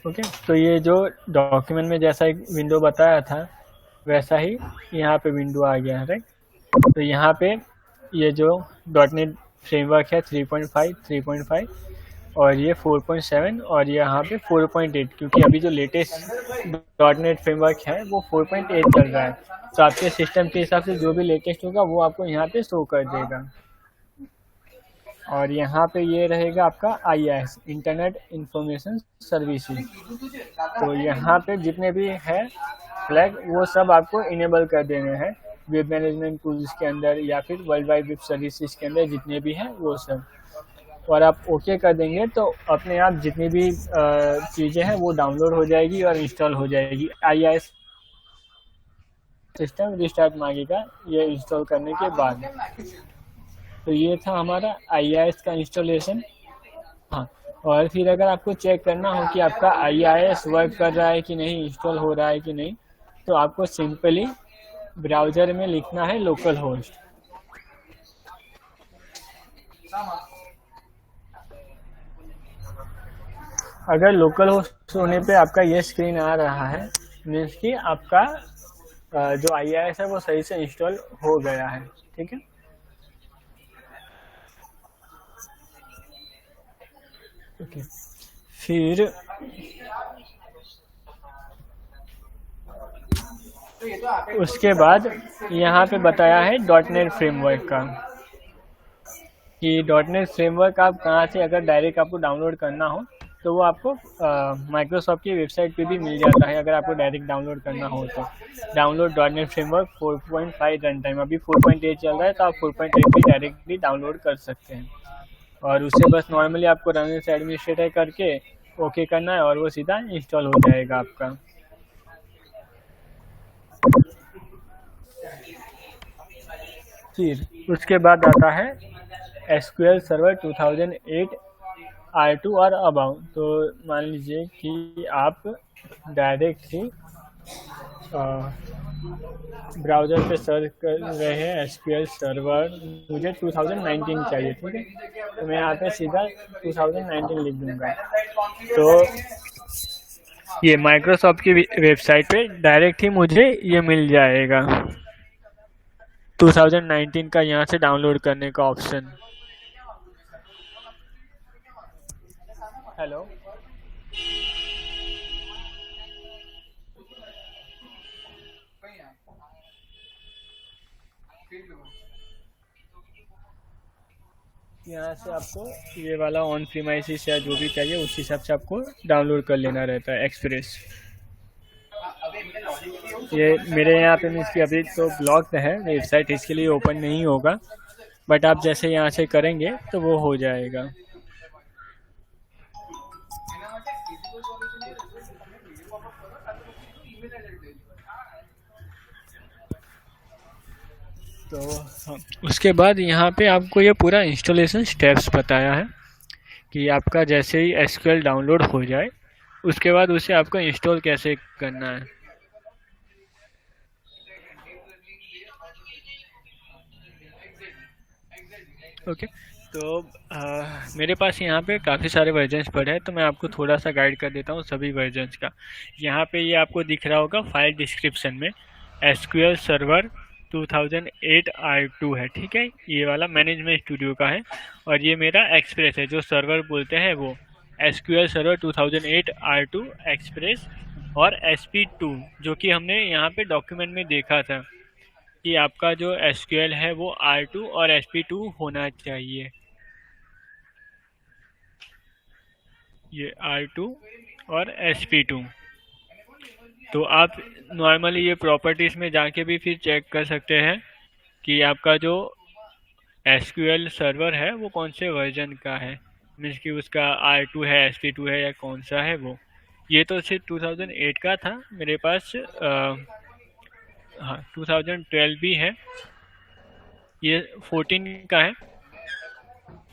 Okay, तो ये जो डॉक्यूमेंट में जैसा एक विंडो बताया था वैसा ही यहाँ पे विंडो आ गया है, राइट। तो यहाँ पे ये जो .NET फ्रेमवर्क है 3.5, 3.5 और ये 4.7 और यहाँ पे 4.8, क्योंकि अभी जो लेटेस्ट .NET फ्रेमवर्क है वो 4.8 चल रहा है। तो आपके सिस्टम के हिसाब से जो भी लेटेस्ट होगा वो आपको यहाँ पे शो कर देगा। और यहाँ पे ये रहेगा आपका IIS, इंटरनेट इंफॉर्मेशन सर्विसेज। तो यहाँ पे जितने भी है फ्लैग वो सब आपको इनेबल कर देने हैं वेब मैनेजमेंट टूल्स के अंदर या फिर वर्ल्ड वाइड वेब सर्विसेज के अंदर जितने भी हैं वो सब। और आप ओके कर देंगे तो अपने आप जितनी भी चीज़ें हैं वो डाउनलोड हो जाएगी और इंस्टॉल हो जाएगी। IIS सिस्टम रिस्टार्ट मांगेगा ये इंस्टॉल करने के बाद। तो ये था हमारा IIS का इंस्टॉलेशन। हाँ, और फिर अगर आपको चेक करना हो कि आपका IIS वर्क कर रहा है कि नहीं, इंस्टॉल हो रहा है कि नहीं, तो आपको सिंपली ब्राउज़र में लिखना है लोकल होस्ट। अगर लोकल होस्ट होने पे आपका ये स्क्रीन आ रहा है मीन्स कि आपका जो IIS है वो सही से इंस्टॉल हो गया है, ठीक है। ओके, फिर उसके बाद यहाँ पे बताया है .NET फ्रेमवर्क का कि .NET फ्रेमवर्क आप कहाँ से अगर डायरेक्ट आपको डाउनलोड करना हो तो वो आपको माइक्रोसॉफ्ट की वेबसाइट पे भी मिल जाता है। अगर आपको डायरेक्ट डाउनलोड करना हो तो download .NET framework 4.5 run time, अभी 4.8 चल रहा है तो आप 4.8 भी डायरेक्टली डाउनलोड कर सकते हैं। और उससे बस नॉर्मली आपको रन एज एडमिनिस्ट्रेटर करके ओके करना है और वो सीधा इंस्टॉल हो जाएगा आपका। फिर उसके बाद आता है SQL सर्वर 2008 R2 और अबाउ। तो मान लीजिए कि आप डायरेक्ट ही ब्राउज़र पे सर्च कर रहे हैं SQL सर्वर, मुझे 2019 चाहिए, ठीक है। तो मैं यहाँ पे सीधा 2019 लिख दूंगा। तो ये माइक्रोसॉफ्ट की वेबसाइट पे डायरेक्ट ही मुझे ये मिल जाएगा 2019 का यहाँ से डाउनलोड करने का ऑप्शन। हेलो, यहाँ से आपको ये वाला ऑन प्रीमाइसिस या जो भी चाहिए उस हिसाब से आपको डाउनलोड कर लेना रहता है एक्सप्रेस। ये मेरे यहाँ पे मीन्स कि अभी तो ब्लॉक है वेबसाइट, इसके लिए ओपन नहीं होगा, बट आप जैसे यहाँ से करेंगे तो वो हो जाएगा। तो उसके बाद यहाँ पे आपको ये पूरा इंस्टॉलेशन स्टेप्स बताया है कि आपका जैसे ही SQL डाउनलोड हो जाए उसके बाद उसे आपको इंस्टॉल कैसे करना है। ओके, तो मेरे पास यहाँ पे काफ़ी सारे वर्जन्स पड़े हैं तो मैं आपको थोड़ा सा गाइड कर देता हूँ सभी वर्जन्स का। यहाँ पे ये आपको दिख रहा होगा फाइल डिस्क्रिप्शन में SQL सर्वर 2008 R2 है, ठीक है। ये वाला मैनेजमेंट स्टूडियो का है और ये मेरा एक्सप्रेस है जो सर्वर बोलते हैं वो SQL सर्वर 2008 R2 एक्सप्रेस और SP2 जो कि हमने यहाँ पे डॉक्यूमेंट में देखा था कि आपका जो SQL है वो R2 और SP2 होना चाहिए। ये R2 और SP2। तो आप नॉर्मली ये प्रॉपर्टीज़ में जाके भी फिर चेक कर सकते हैं कि आपका जो SQL सर्वर है वो कौन से वर्जन का है, मीन्स कि उसका R2 है, SP2 है या कौन सा है वो। ये तो सिर्फ 2008 का था मेरे पास। हाँ, 2012 भी है, ये 14 का है,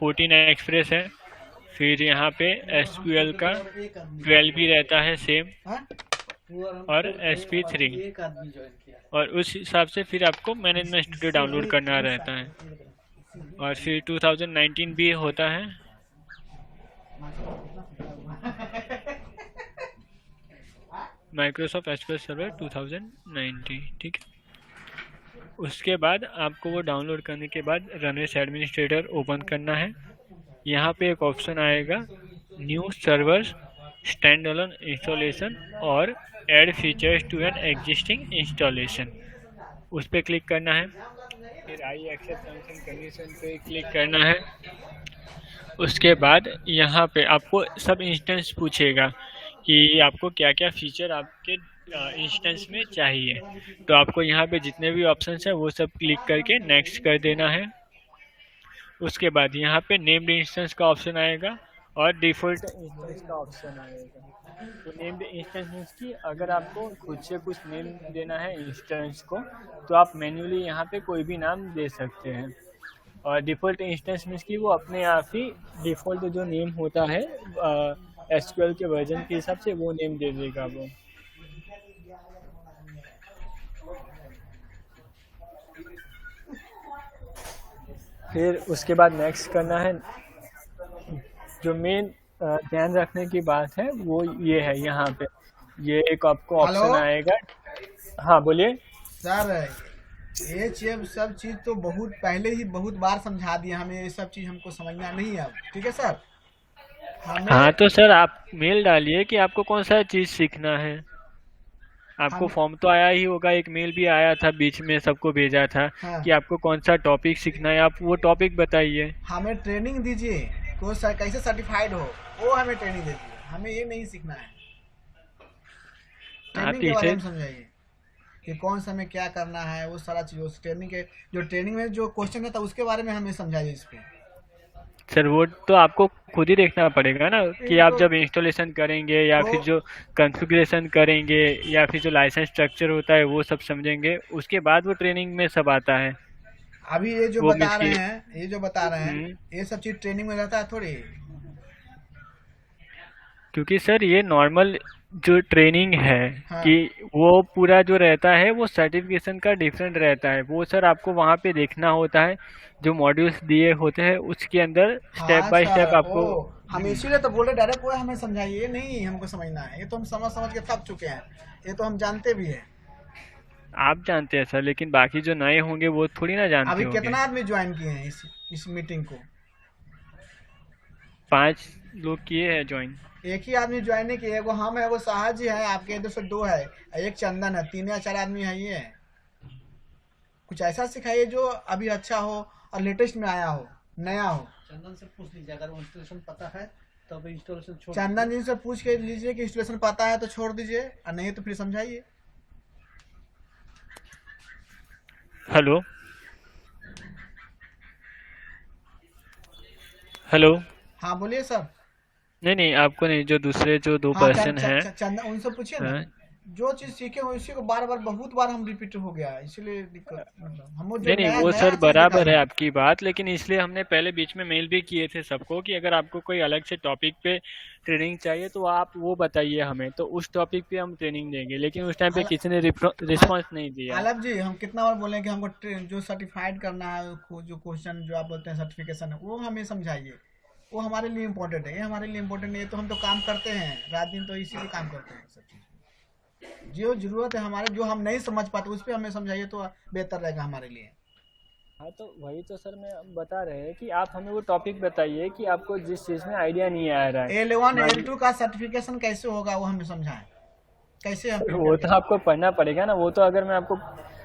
14 एक्सप्रेस है। फिर यहाँ पे SQL का 12 भी रहता है सेम और SP3, और उस हिसाब से फिर आपको मैनेजमेंट स्टूडियो डाउनलोड करना रहता है। और फिर 2019 भी होता है। माइक्रोसॉफ्ट एसक्यूएल सर्वर 2090, ठीक है। उसके बाद आपको वो डाउनलोड करने के बाद रन एज एडमिनिस्ट्रेटर ओपन करना है। यहाँ पे एक ऑप्शन आएगा new servers stand alone installation और add features to an existing installation, उस पर क्लिक करना है। फिर I accept terms and condition पे क्लिक करना है। उसके बाद यहाँ पे आपको सब इंस्टेंस पूछेगा कि आपको क्या क्या फीचर आपके इंस्टेंस में चाहिए, तो आपको यहाँ पे जितने भी ऑप्शंस है वो सब क्लिक करके नेक्स्ट कर देना है। उसके बाद यहाँ पे नेम्ड इंस्टेंस का ऑप्शन आएगा और डिफ़ॉल्ट इंस्टेंस का ऑप्शन आएगा। तो नेम्ड इंस्टेंस की अगर आपको खुद से कुछ नेम देना है इंस्टेंस को, तो आप मैन्युअली यहाँ पे कोई भी नाम दे सकते हैं। और डिफ़ॉल्ट इंस्टेंस मीन्स कि वो अपने आप ही डिफ़ॉल्ट जो नेम होता है एसक्यूएल के वर्जन के हिसाब से वो नेम दे देगा वो। फिर उसके बाद नेक्स्ट करना है। जो मेन ध्यान रखने की बात है वो ये है, यहाँ पे ये एक आपको ऑप्शन आएगा। हाँ बोलिए सर, ये सब चीज़ तो बहुत पहले ही बहुत बार समझा दिया हमें, ये सब चीज़ हमको समझना नहीं है अब, ठीक है सर। हाँ तो सर आप मेल डालिए कि आपको कौन सा चीज़ सीखना है। आपको फॉर्म तो आया ही होगा, एक मेल भी आया था बीच में, सबको भेजा था कि आपको कौन सा टॉपिक सीखना है, आप वो टॉपिक बताइए। हमें ट्रेनिंग दीजिए, तो कैसे सर्टिफाइड हो वो हमें ट्रेनिंग दीजिए, हमें ये नहीं सीखना है। ट्रेनिंग के बारे में समझाइए कि कौन सा हमें क्या करना है, वो सारा चीज़ ट्रेनिंग के, जो ट्रेनिंग में जो क्वेश्चन रहता है उसके बारे में हमें समझाइए इस पर। सर वो तो आपको खुद ही देखना पड़ेगा ना कि आप जब इंस्टॉलेशन करेंगे या फिर जो कॉन्फ़िगरेशन करेंगे या फिर जो लाइसेंस स्ट्रक्चर होता है वो सब समझेंगे, उसके बाद वो ट्रेनिंग में सब आता है। अभी ये जो बता रहे हैं ये सब चीज़ ट्रेनिंग में रहता है थोड़ी। क्योंकि सर ये नॉर्मल जो ट्रेनिंग है कि वो पूरा जो रहता है वो सर्टिफिकेशन का डिफरेंट रहता है, वो सर आपको वहाँ पे देखना होता है, जो मॉड्यूल्स दिए होते हैं उसके अंदर स्टेप बाय स्टेप आपको। हम इसीलिए तो बोल रहे डायरेक्ट वो हमें समझाइए, नहीं हमको समझना है, ये तो हम समझ के थक चुके हैं, ये तो हम जानते भी हैं। आप जानते हैं सर, लेकिन बाकी जो नए होंगे वो थोड़ी ना जानते होंगे। अभी कितना आदमी ज्वाइन किए हैं इस मीटिंग को? 5 लोग किए हैं ज्वाइन। एक ही आदमी ज्वाइन नहीं किया, एगो हम है, एगो साहा जी है, आपके इधर से 2 है, एक चंदन है, 3 या 4 आदमी है। ये कुछ ऐसा सिखाइए जो अभी अच्छा हो और लेटेस्ट में आया हो, नया हो। चंदन से पूछ लीजिए, अगर इंस्टॉलेशन पता है तो इंस्टॉलेशन छोड़ चंदन जी से पूछ के लीजिए कि इंस्टॉलेशन पता है तो छोड़ दीजिए, और नहीं तो फिर समझाइए। Hello hello. हाँ बोलिए सर। नहीं आपको नहीं, जो दूसरे जो 2 पर्सन हैं चंदन, उनसे पूछिए ना। जो चीज सीखे हो इसी को बार बार बहुत बार हम रिपीट हो गया, इसलिए दिक्कत। हम नहीं वो सर बराबर है आपकी बात, लेकिन इसलिए हमने पहले बीच में मेल भी किए थे सबको कि अगर आपको कोई अलग से टॉपिक पे ट्रेनिंग चाहिए तो आप वो बताइए हमें, तो उस टॉपिक पे हम ट्रेनिंग देंगे। लेकिन उस टाइम पे किसी ने रिस्पॉन्स नहीं दिया। आलम जी, हम कितना बार बोले कि हमको जो सर्टिफाइड करना है, जो क्वेश्चन जो आप बोलते हैं सर्टिफिकेशन है, वो हमें समझाइए, वो हमारे लिए इम्पोर्टेंट है। ये हमारे लिए इम्पोर्टेंट नहीं है तो हम तो काम करते हैं रात दिन, तो इसी लिए काम करते हैं। सब चीज़ जो जरूरत है हमारे, जो हम नहीं समझ पाते उस पर हमें समझाइए तो बेहतर रहेगा हमारे लिए। हाँ तो वही तो सर मैं बता रहे हैं कि आप हमें वो टॉपिक बताइए कि आपको जिस चीज़ में आइडिया नहीं आ रहा है। A11 A2 का सर्टिफिकेशन कैसे होगा वो हमें समझाएं, कैसे हम वो तो आपको पढ़ना पड़ेगा ना। वो तो अगर मैं आपको,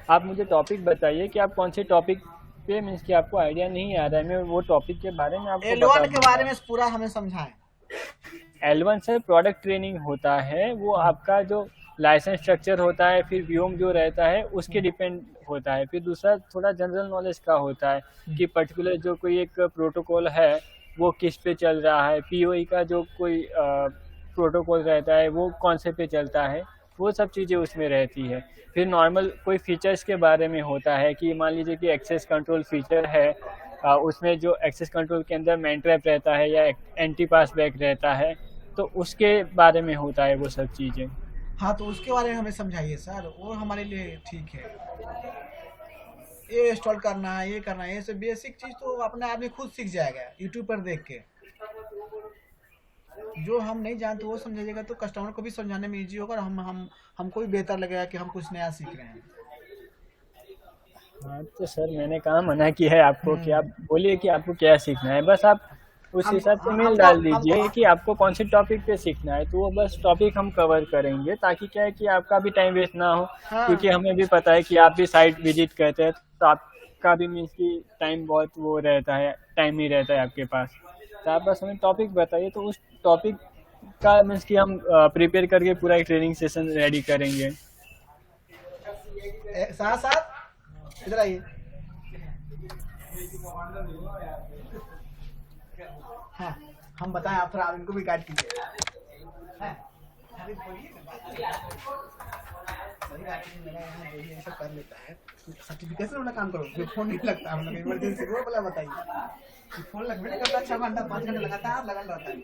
आप मुझे टॉपिक बताइए कि आप कौन से टॉपिक पे, मीन्स कि आपको आइडिया नहीं आ रहा है, मैं वो टॉपिक के बारे में आपको L1 के बारे में पूरा हमें समझाएं। L1 से प्रोडक्ट ट्रेनिंग होता है, वो आपका जो लाइसेंस स्ट्रक्चर होता है, फिर व्योम जो रहता है उसके डिपेंड होता है। फिर दूसरा थोड़ा जनरल नॉलेज का होता है कि पर्टिकुलर जो कोई एक प्रोटोकॉल है वो किस पे चल रहा है, पीओई का जो कोई प्रोटोकॉल रहता है वो कौन से पे चलता है, वो सब चीज़ें उसमें रहती है। फिर नॉर्मल कोई फीचर्स के बारे में होता है कि मान लीजिए कि एक्सेस कंट्रोल फीचर है, उसमें जो एक्सेस कंट्रोल के अंदर मैन ट्रैप रहता है या एंटी पास बैक रहता है, तो उसके बारे में होता है वो सब चीज़ें। हाँ तो उसके बारे में हमें समझाइए सर, वो हमारे लिए ठीक है। ये इंस्टॉल करना है, ये करना है, ये सब बेसिक चीज़ तो अपने आदमी खुद सीख जाएगा यूट्यूब पर देख के। जो हम नहीं जानते वो समझाइएगा तो कस्टमर को भी समझाने में इजी होगा और हमको भी बेहतर लगेगा कि हम कुछ नया सीख रहे हैं। हाँ तो सर मैंने कहाँ मना किया है आपको कि आप बोलिए कि आपको क्या सीखना है, बस आप उस हम हिसाब से मेल हमको डाल हमको दीजिए कि आपको कौन से टॉपिक पे सीखना है, तो वो बस टॉपिक हम कवर करेंगे, ताकि क्या है कि आपका भी टाइम वेस्ट ना हो। क्योंकि हाँ हमें भी पता है कि आप भी साइट विजिट करते हैं, तो आपका भी मीन्स की टाइम बहुत वो रहता है, टाइम ही रहता है आपके पास। तो आप बस हमें टॉपिक बताइए, तो उस टॉपिक का मीन्स कि हम प्रिपेयर करके पूरा एक ट्रेनिंग सेशन रेडी करेंगे। साथ साथ इधर आइए। हाँ हम बताएं, आप थोड़ा आप इनको भी गाइड कीजिए। हाँ, अरे बोलिए ना, सही बात है, मेरा यहाँ जो ये सब कर लेता है सर्टिफिकेशन वाला काम करो, जो फोन नहीं लगता हम लोग इमरजेंसी वो वाला बताइए। कि फोन लगभग नहीं करता, 6 घंटा 5 घंटे लगातार लगन रहता है।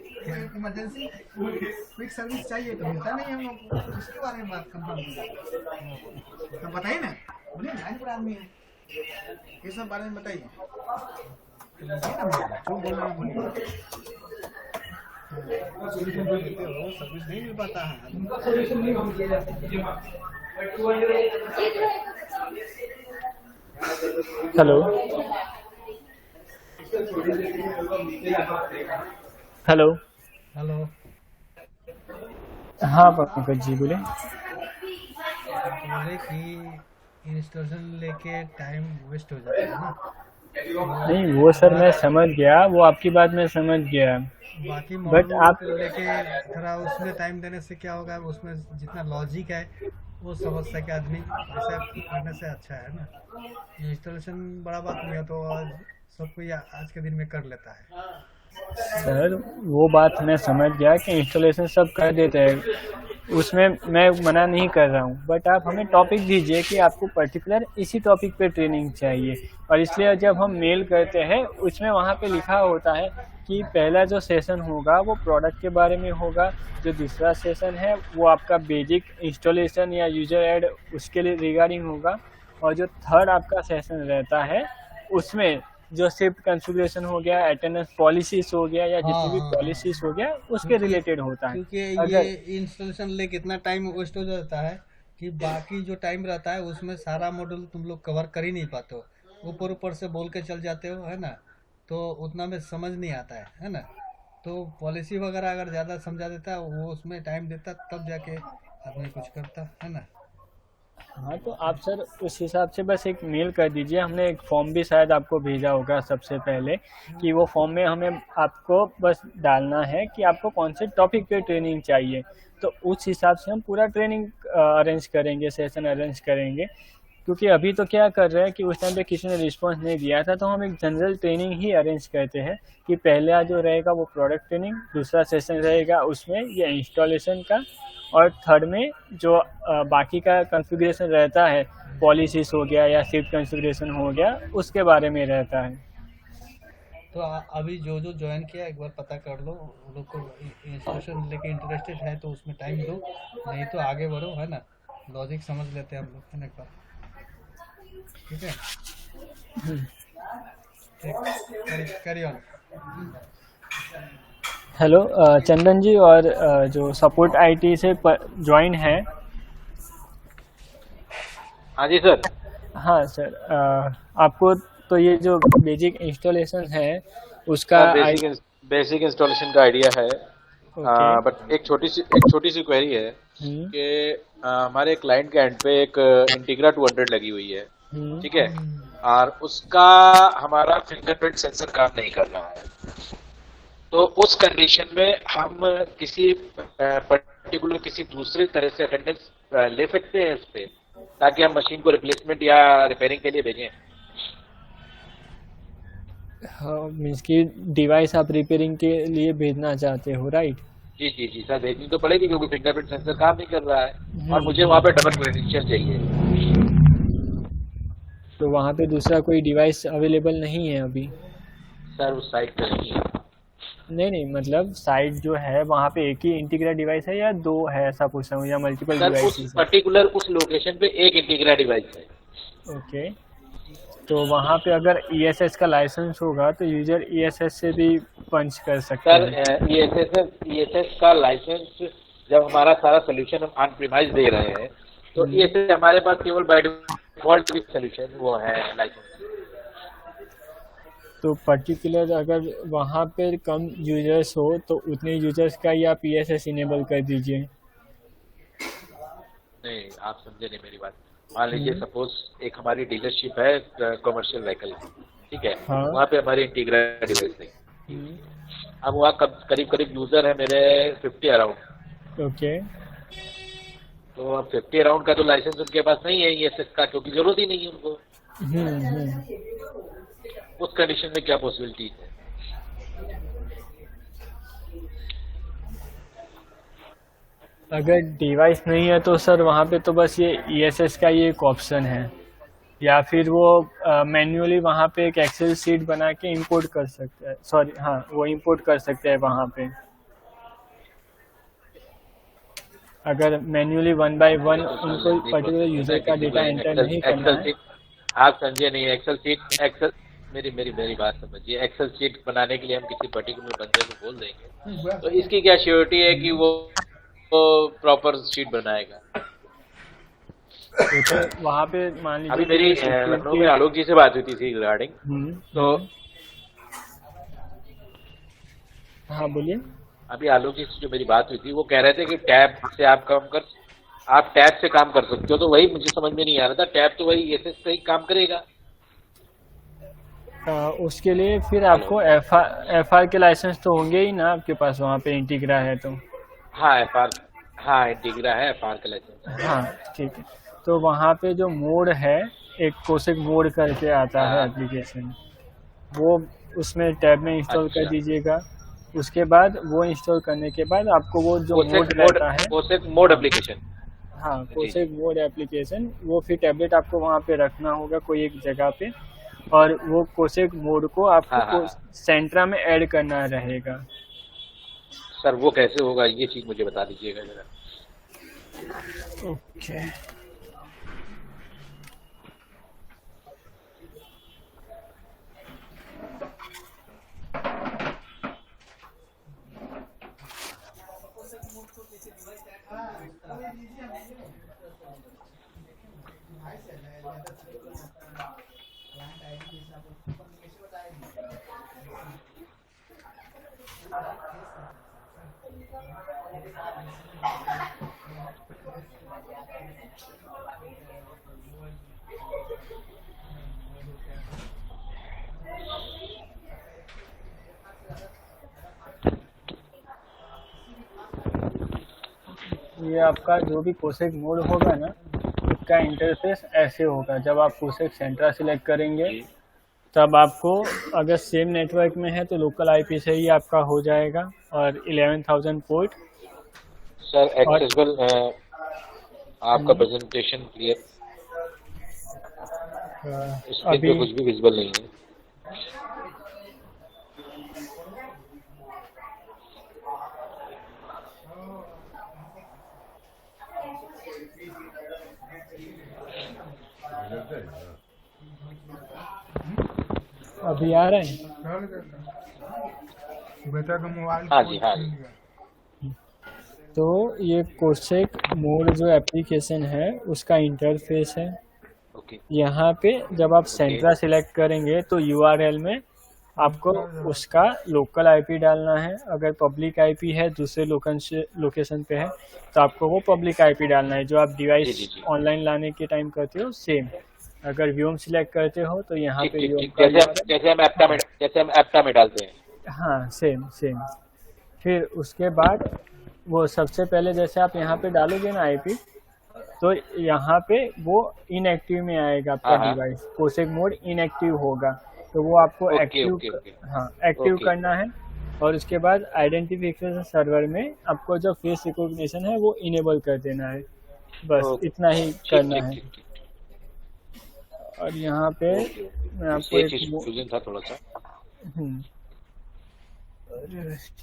इमरजेंसी क्विक सर्विस चाहिए तो मिलता नहीं हम लोग को, इसके बारे में बात कंफर्म कीजिए। तो बताइए ना, बोलिए ना, पूरा आदमी है, ये सब बारे में बताइए। जो बोल रहे हैं बोलिए। सर्विस नहीं मिल पाता है। Hello hello. हेलो। हाँ पंकज जी बोले। बोले कि इंस्टॉलेशन लेके टाइम वेस्ट हो जाता है ना। नहीं वो सर मैं समझ गया, वो आपकी बात मैं समझ गया, बाकी बट आप मॉड्यूल लेके थोड़ा उसमें टाइम देने से क्या होगा, उसमें जितना लॉजिक है वो समझ सके आदमी, ऐसा करने से अच्छा है ना। इंस्टॉलेशन बड़ा बात नहीं है, तो सब कोई आज के दिन में कर लेता है। सर वो बात मैं समझ गया कि इंस्टॉलेशन सब कर देते हैं, उसमें मैं मना नहीं कर रहा हूँ, बट आप हमें टॉपिक दीजिए कि आपको पर्टिकुलर इसी टॉपिक पे ट्रेनिंग चाहिए। और इसलिए जब हम मेल करते हैं उसमें वहाँ पे लिखा होता है कि पहला जो सेशन होगा वो प्रोडक्ट के बारे में होगा, जो दूसरा सेशन है वो आपका बेसिक इंस्टॉलेशन या यूजर ऐड उसके लिए रिगार्डिंग होगा, और जो थर्ड आपका सेशन रहता है उसमें जो शिफ्ट कॉन्फ़िगरेशन हो गया, अटेंडेंस पॉलिसीज हो गया, या जितनी भी पॉलिसीज हो गया उसके रिलेटेड होता है। क्योंकि अगर ये इंस्टॉलेशन ले कितना टाइम वेस्ट हो जाता है कि बाकी जो टाइम रहता है उसमें सारा मॉड्यूल तुम लोग कवर कर ही नहीं पाते हो, ऊपर ऊपर से बोल के चल जाते हो, है ना। तो उतना में समझ नहीं आता है ना। तो पॉलिसी वगैरह अगर ज़्यादा समझा देता वो उसमें टाइम देता तब जाके आदमी कुछ करता, है ना। हाँ तो आप सर उस हिसाब से बस एक मेल कर दीजिए, हमने एक फॉर्म भी शायद आपको भेजा होगा सबसे पहले, कि वो फॉर्म में हमें आपको बस डालना है कि आपको कौन से टॉपिक पे ट्रेनिंग चाहिए, तो उस हिसाब से हम पूरा ट्रेनिंग अरेंज करेंगे, सेशन अरेंज करेंगे। क्योंकि अभी तो क्या कर रहे हैं कि उस टाइम पे किसी ने रिस्पांस नहीं दिया था, तो हम एक जनरल ट्रेनिंग ही अरेंज करते हैं कि पहला जो रहेगा वो प्रोडक्ट ट्रेनिंग, दूसरा सेशन रहेगा उसमें ये इंस्टॉलेशन का, और थर्ड में जो बाकी का कॉन्फ़िगरेशन रहता है, पॉलिसीज हो गया या शिफ्ट कॉन्फ़िगरेशन हो गया, उसके बारे में रहता है। तो अभी जो ज्वाइन किया एक बार पता कर लो, वो लोग को इंस्टॉलेशन लेके इंटरेस्टेड है तो उसमें टाइम दो, नहीं तो आगे बढ़ो, है ना। लॉजिक समझ लेते हैं हम लोग, है ना, एक बार। ठीक है, ठीक, कैरी ऑन। हेलो चंदन जी, और जो सपोर्ट आईटी से ज्वाइन है। हाँ जी सर। हाँ सर, आपको तो ये जो बेसिक इंस्टॉलेशन है उसका बेसिक इंस्टॉलेशन का आइडिया है, बट एक छोटी सी क्वेरी है कि हमारे क्लाइंट के एंड पे एक इंटीग्रा 200 लगी हुई है, ठीक है, और उसका हमारा फिंगरप्रिंट सेंसर काम नहीं कर रहा है। तो उस कंडीशन में हम किसी पर्टिकुलर किसी दूसरे तरह से अटेंडेंस ले सकते हैं उस पर, ताकि हम मशीन को रिप्लेसमेंट या रिपेयरिंग के लिए भेजें। हाँ, मीन्स की डिवाइस आप रिपेयरिंग के लिए भेजना चाहते हो, राइट? जी जी जी सर, भेजनी तो पड़ेगी क्योंकि फिंगरप्रिंट सेंसर काम नहीं कर रहा है और मुझे वहाँ पे डबल क्रेडेंशियल चाहिए। तो वहाँ पे दूसरा कोई डिवाइस अवेलेबल नहीं है अभी? सर उस साइट पे नहीं है। नहीं, मतलब साइट जो है वहाँ पे एक ही इंटीग्रा डिवाइस है या दो है, ऐसा पूछ रहा हूँ, या मल्टीपल डिवाइस? उस पर्टिकुलर उस लोकेशन पे एक इंटीग्रा डिवाइस है। ओके, तो वहाँ पे अगर ESS का लाइसेंस होगा तो यूजर ESS से भी पंच कर सकता सर है। ESS का लाइसेंस जब हमारा सारा सोल्यूशन हम ऑन प्रीमाइज दे रहे हैं तो ESS हमारे पास केवल बाय डिफॉल्ट सोल्यूशन वो है लाइसेंस। तो पर्टिकुलर अगर वहाँ पे कम यूजर्स हो तो उतने यूजर्स का ही आप ESS इनेबल कर दीजिए। नहीं, आप समझे नहीं मेरी बात। मान लीजिए सपोज एक हमारी डीलरशिप है कमर्शियल व्हीकल की, ठीक है, हाँ। वहाँ पे हमारी इंटीग्रा डिवाइस नहीं। अब वहाँ करीब करीब यूजर है मेरे 50 अराउंड। ओके। तो अब 50 अराउंड का तो लाइसेंस उनके पास नहीं है ESS का, क्योंकि जरूरत ही नहीं है उनको। उस कंडीशन में क्या पॉसिबिलिटी है? अगर डिवाइस नहीं है तो सर वहाँ पे तो बस ये ESS का ही एक ऑप्शन है, या फिर वो मैन्युअली वहाँ पे एक एक्सेल शीट बना के इंपोर्ट कर सकते हैं। सॉरी, हाँ, वो इंपोर्ट कर सकते हैं वहाँ पे। अगर मैन्युअली 1 बाय 1 उनको पर्टिकुलर यूजर का डेटा एंटर नहीं करना है। आप समझे नहीं। एक्सेल मेरी बात समझिए। एक्सेल शीट बनाने के लिए हम किसी पर्टिकुलर बंदे को बोल देंगे तो इसकी क्या श्योरिटी है कि वो प्रॉपर शीट बनाएगा? तो वहाँ पे मान लीजिए अभी मेरी लखनऊ में आलोक जी से बात हुई थी रिगार्डिंग, तो हाँ बोलिए। अभी आलोक जी से जो मेरी बात हुई थी वो कह रहे थे कि टैब से आप टैब से काम कर सकते हो। तो वही मुझे समझ में नहीं आ रहा था, टैब तो वही ESS से ही काम करेगा। उसके लिए फिर आपको FR के लाइसेंस तो होंगे ही ना आपके पास, वहाँ पे इंटीग्रा है तो। हाँ इंटीग्रा है, FR का लाइसेंस। हाँ ठीक है। तो वहाँ पे जो मोड है, एक कोसेक मोड करके आता है एप्लीकेशन, वो उसमें टैब में इंस्टॉल कर दीजिएगा। उसके बाद वो इंस्टॉल करने के बाद आपको वो जो मोड रहता है, कोसेक मोड एप्लीकेशन, हाँ कोसेक मोड एप्लीकेशन, वो फिर टैबलेट आपको वहाँ पे रखना होगा कोई एक जगह पे, और वो कोसेक मोड को आपको सेंट्रा में ऐड करना रहेगा। सर वो कैसे होगा ये चीज मुझे बता दीजिएगा जरा। ओके। ये आपका जो भी कोसेक मोड होगा ना, उसका इंटरफेस ऐसे होगा। जब आप कोसेक सेंट्रा सिलेक्ट करेंगे तब आपको, अगर सेम नेटवर्क में है तो लोकल आईपी से ही आपका हो जाएगा, और 11,000 पोर्ट। सर एक्सेसिबल आपका प्रेजेंटेशन क्लियर, इसके पे कुछ भी विजिबल नहीं है। अभी आ रहे हैं? हाँ जी। तो ये कोसेक मोड जो एप्लीकेशन है उसका इंटरफेस है। यहाँ पे जब आप सेंट्रा सिलेक्ट करेंगे तो URL में आपको उसका लोकल आईपी डालना है। अगर पब्लिक आईपी है, दूसरे लोकेशन पे है, तो आपको वो पब्लिक आईपी डालना है जो आप डिवाइस ऑनलाइन लाने के टाइम करते हो। सेम अगर व्यूम सिलेक्ट करते हो तो यहाँ पे जैसे हम एप्टा में डालते हैं। हाँ सेम। फिर उसके बाद वो सबसे पहले जैसे आप यहाँ पे डालोगे ना आईपी, तो यहाँ पे वो इनएक्टिव में आएगा आपका डिवाइस, कोसेक मोड इनएक्टिव होगा। तो वो आपको एक्टिव करना है, और उसके बाद आइडेंटिफिकेशन सर्वर में आपको जो फेस रिकॉग्निशन है वो इनेबल कर देना है। बस इतना ही करना है। और यहाँ पे मैं आपको एक था थोड़ा सा,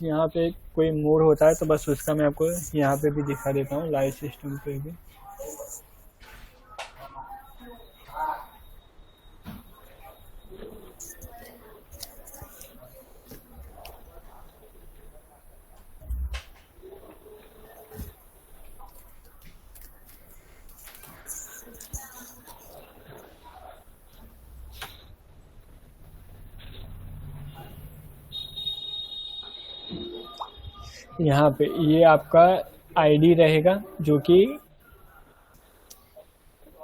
यहाँ पे कोई मोड होता है तो बस उसका मैं आपको यहाँ पे भी दिखा देता हूँ, लाइव सिस्टम पे भी। यहाँ पे ये आपका आईडी रहेगा जो कि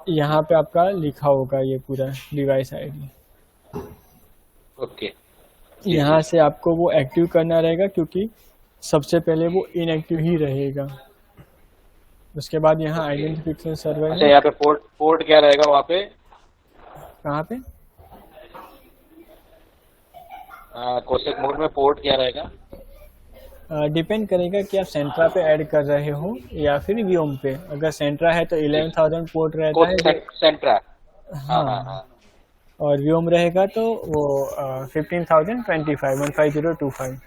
यहाँ पे आपका लिखा होगा, ये पूरा डिवाइस आईडी। ओके। यहाँ से आपको वो एक्टिव करना रहेगा, क्योंकि सबसे पहले वो इनएक्टिव ही रहेगा। उसके बाद यहाँ आइडेंटिफिकेशन सर्वर अच्छा, यहाँ पे पोर्ट क्या रहेगा वहाँ पे? कहाँ पे? कोसेक मोड में पोर्ट क्या रहेगा? डिपेंड करेगा कि आप सेंट्रा पे ऐड कर रहे हो या फिर व्योम पे। अगर सेंट्रा है तो 11,000 पोर्ट रहता है। सेंट्रा। हाँ। और व्योम रहेगा तो वो 15,025 15025।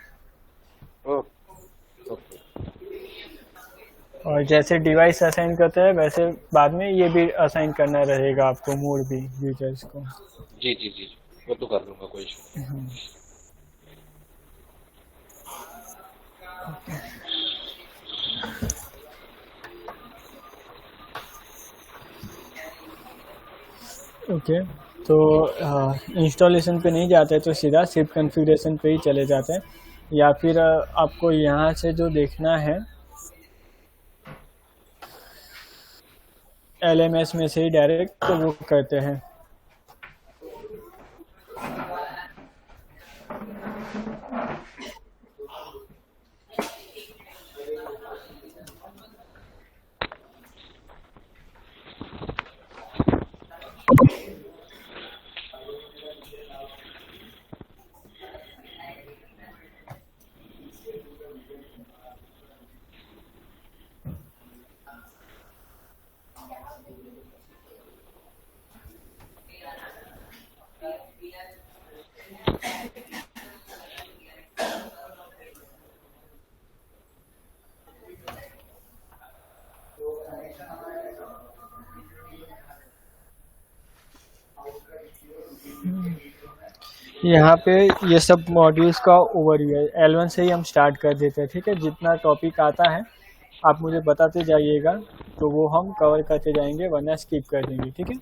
और जैसे डिवाइस असाइन करते हैं वैसे बाद में ये भी असाइन करना रहेगा आपको, मोड भी यूजर्स को। जी जी जी, वो तो कर लूंगा, कोई इशू। ओके, तो इंस्टॉलेशन पे नहीं जाते तो सीधा सिर्फ कॉन्फ़िगरेशन पे ही चले जाते हैं, या फिर आपको यहाँ से जो देखना है LMS में से ही डायरेक्ट तो वो करते हैं। यहाँ पे ये सब मॉड्यूल्स का ओवरव्यू है। L1 से ही हम स्टार्ट कर देते हैं, ठीक है। जितना टॉपिक आता है आप मुझे बताते जाइएगा, तो वो हम कवर करते जाएंगे, वरना स्किप कर देंगे, ठीक है।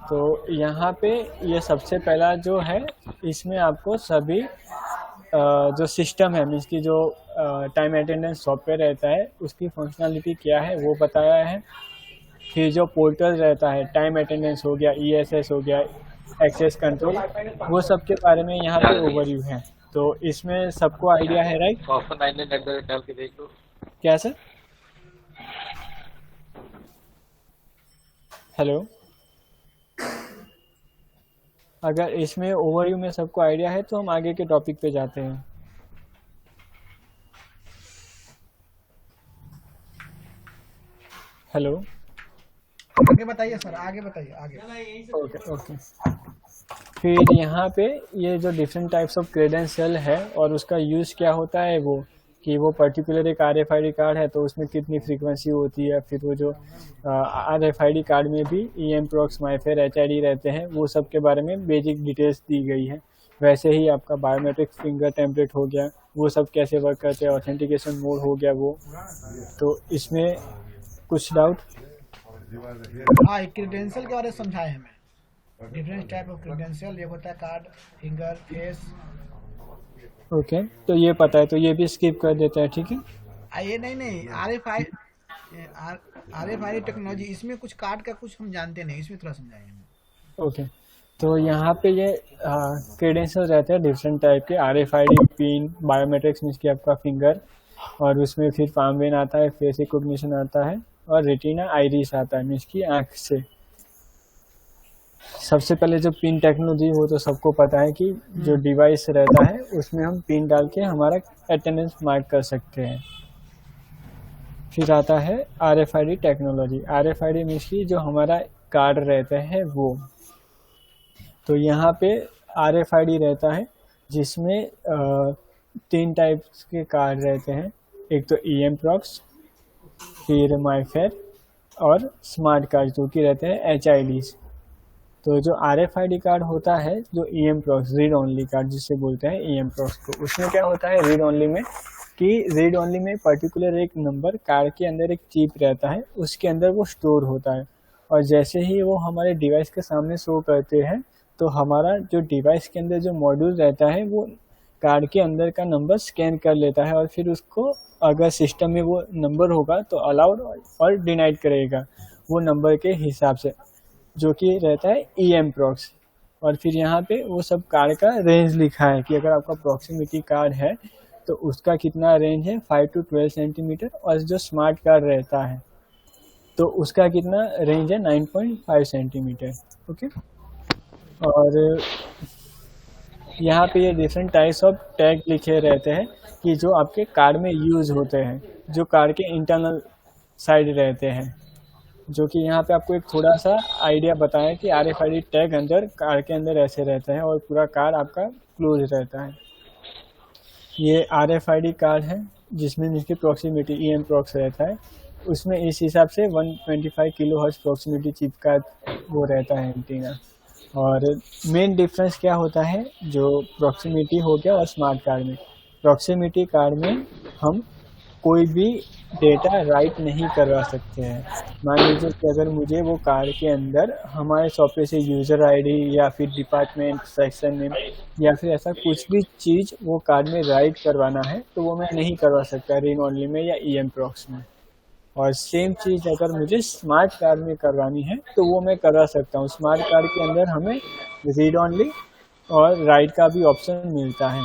तो यहाँ पे ये सबसे पहला जो है, इसमें आपको सभी जो सिस्टम है, मीन्स की जो टाइम अटेंडेंस सॉफ्टवेयर रहता है उसकी फंक्शनलिटी क्या है वो बताया है। फिर जो पोर्टल रहता है, टाइम अटेंडेंस हो गया, ESS हो गया, एक्सेस कंट्रोल, वो सब के बारे में यहाँ पे ओवरव्यू है। तो इसमें सबको आइडिया है, राइट? डाल के देख लो। क्या सर? हेलो, अगर इसमें ओवरव्यू में सबको आइडिया है तो हम आगे के टॉपिक पे जाते हैं। हेलो, आगे बताइए सर, आगे बताइए, आगे। ओके। फिर यहाँ पे ये जो डिफरेंट टाइप्स ऑफ क्रेडेंशियल है और उसका यूज़ क्या होता है, वो कि वो पर्टिकुलर एक RFID कार्ड है तो उसमें कितनी फ्रीक्वेंसी होती है। फिर वो जो RFID कार्ड में भी EMPROX, MIFARE, HID रहते हैं, वो सब के बारे में बेसिक डिटेल्स दी गई है। वैसे ही आपका बायोमेट्रिक फिंगर टेम्पलेट हो गया, वो सब कैसे वर्क करते हैं, ऑथेंटिकेशन मोड हो गया वो। तो इसमें कुछ डाउट? हाँ, क्रेडेंशियल के बारे में समझाए हमें। डिफरेंट टाइप ऑफ क्रेडेंशियल, एक होता है कार्ड, फिंगर, फेस। ओके, तो ये पता है, तो ये भी स्किप कर देते हैं, ठीक है। ये नहीं, RFID टेक्नोलॉजी, इसमें कुछ कार्ड का कुछ हम जानते नहीं, इसमें थोड़ा समझाइए हमें। ओके, तो यहाँ पे ये क्रेडेंशियल रहते हैं डिफरेंट टाइप के, RFID, पिन, बायोमेट्रिक्स मीन्स की आपका फिंगर, और उसमें फिर पाम वेन आता है, फेस रिकॉग्निशन आता है, और रेटिना आइरिस आता है मीन्स की आँख से। सबसे पहले जो पिन टेक्नोलॉजी, वो तो सबको पता है कि जो डिवाइस रहता है उसमें हम पिन डाल के हमारा अटेंडेंस मार्क कर सकते हैं। फिर आता है RFID टेक्नोलॉजी। RFID मीन्स की जो हमारा कार्ड रहता है वो। तो यहाँ पे RFID रहता है जिसमें 3 टाइप्स के कार्ड रहते हैं। एक तो EMPROX, फिर MIFARE और स्मार्ट कार्ड जो कि रहते हैं HIDs। तो जो RFID कार्ड होता है, जो EMPROX, रीड ओनली कार्ड जिसे बोलते हैं EMPROX को, उसमें क्या होता है रीड ओनली में, कि रीड ओनली में पर्टिकुलर एक नंबर कार्ड के अंदर एक चिप रहता है, उसके अंदर वो स्टोर होता है, और जैसे ही वो हमारे डिवाइस के सामने शो करते हैं तो हमारा जो डिवाइस के अंदर जो मॉड्यूल रहता है वो कार के अंदर का नंबर स्कैन कर लेता है और फिर उसको अगर सिस्टम में वो नंबर होगा तो अलाउड और डिनाइड करेगा वो नंबर के हिसाब से, जो कि रहता है EM प्रॉक्स। और फिर यहाँ पे वो सब कार का रेंज लिखा है कि अगर आपका प्रॉक्सिमिटी कार है तो उसका कितना रेंज है 5 to 12 सेंटीमीटर, और जो स्मार्ट कार रहता है तो उसका कितना रेंज है 9.5 सेंटीमीटर। ओके, और यहाँ पे ये डिफरेंट टाइप्स ऑफ टैग लिखे रहते हैं कि जो आपके कार में यूज होते हैं, जो कार के इंटरनल साइड रहते हैं, जो कि यहाँ पे आपको एक थोड़ा सा आइडिया बताया कि RFID टैग अंदर कार के अंदर ऐसे रहता है और पूरा कार आपका क्लोज रहता है। ये RFID कार्ड है जिसमें इसकी प्रॉक्सिमिटी EM प्रॉक्स रहता है, उसमें इस हिसाब से 125 किलोहर्ट्ज़ प्रॉक्सिमिटी चिप का वो रहता है एंटीना। और मेन डिफरेंस क्या होता है, जो प्रॉक्सिमिटी हो गया और स्मार्ट कार्ड में, प्रॉक्सिमिटी कार्ड में हम कोई भी डेटा राइट नहीं करवा सकते हैं। मान लीजिए कि अगर मुझे वो कार के अंदर हमारे सॉफ्टवेयर से यूज़र ID या फिर डिपार्टमेंट सेक्शन नेम या फिर ऐसा कुछ भी चीज़ वो कार्ड में राइट करवाना है तो वो मैं नहीं करवा सकता रीड ओनली में या EM प्रॉक्स में। और सेम चीज़ अगर मुझे स्मार्ट कार्ड में करवानी है तो वो मैं करवा सकता हूँ। स्मार्ट कार्ड के अंदर हमें रीड ओनली और राइट का भी ऑप्शन मिलता है।